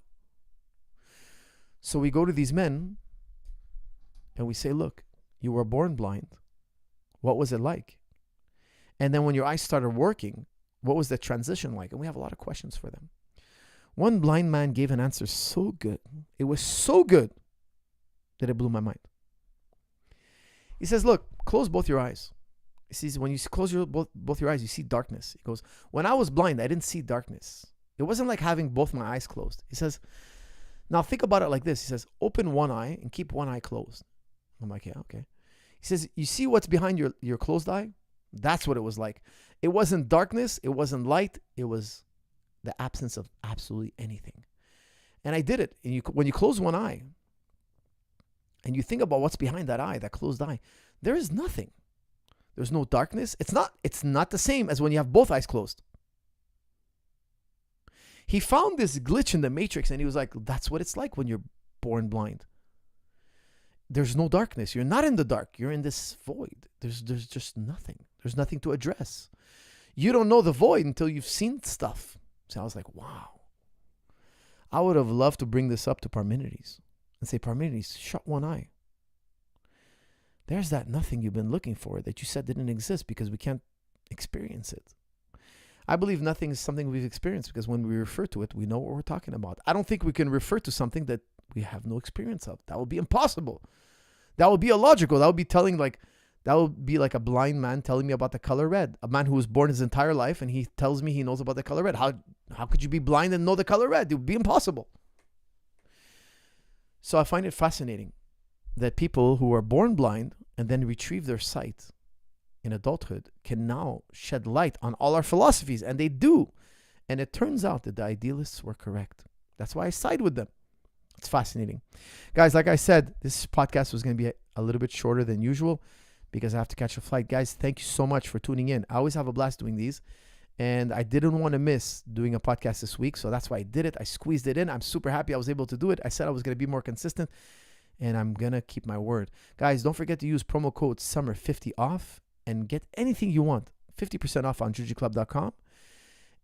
A: So we go to these men and we say, look, you were born blind. What was it like? And then when your eyes started working, what was the transition like? And we have a lot of questions for them. One blind man gave an answer so good. It was so good that it blew my mind. He says, look, close both your eyes. He says, when you close both your eyes, you see darkness. He goes, when I was blind, I didn't see darkness. It wasn't like having both my eyes closed. He says, now think about it like this. He says, open one eye and keep one eye closed. I'm like, yeah, okay. He says, you see what's behind your closed eye? That's what it was like. It wasn't darkness. It wasn't light. It was the absence of absolutely anything. And I did it. And when you close one eye and you think about what's behind that eye, that closed eye, there is nothing. There's no darkness. It's not the same as when you have both eyes closed. He found this glitch in the matrix and he was like, that's what it's like when you're born blind. There's no darkness. You're not in the dark. You're in this void. There's just nothing. There's nothing to address. You don't know the void until you've seen stuff. So I was like, wow. I would have loved to bring this up to Parmenides and say, Parmenides, shut one eye. There's that nothing you've been looking for that you said didn't exist because we can't experience it. I believe nothing is something we've experienced because when we refer to it, we know what we're talking about. I don't think we can refer to something that we have no experience of. That would be impossible. That would be illogical. That would be like a blind man telling me about the color red. A man who was born his entire life and he tells me he knows about the color red. How could you be blind and know the color red? It would be impossible. So I find it fascinating that people who are born blind and then retrieve their sight in adulthood can now shed light on all our philosophies, and they do. And it turns out that the idealists were correct. That's why I side with them. It's fascinating. Guys, like I said, this podcast was going to be a little bit shorter than usual because I have to catch a flight. Guys, thank you so much for tuning in. I always have a blast doing these, and I didn't want to miss doing a podcast this week, so that's why I did it. I squeezed it in. I'm super happy I was able to do it. I said I was going to be more consistent, and I'm going to keep my word. Guys, don't forget to use promo code SUMMER50 off and get anything you want. 50% off on jujiclub.com.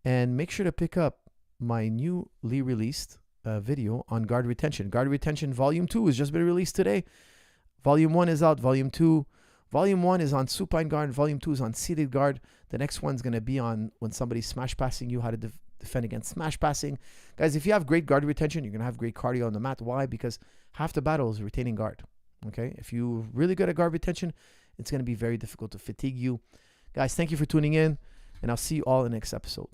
A: And make sure to pick up my newly released video on guard retention. Guard retention volume 2 has just been released today. Volume 1 is out. Volume 2. Volume 1 is on supine guard. Volume 2 is on seated guard. The next one's going to be on when somebody's smash passing you, how to defend against smash passing. Guys, if you have great guard retention, you're going to have great cardio on the mat. Why? Because half the battle is retaining guard. Okay? If you're really good at guard retention, it's going to be very difficult to fatigue you. Guys, thank you for tuning in, and I'll see you all in the next episode.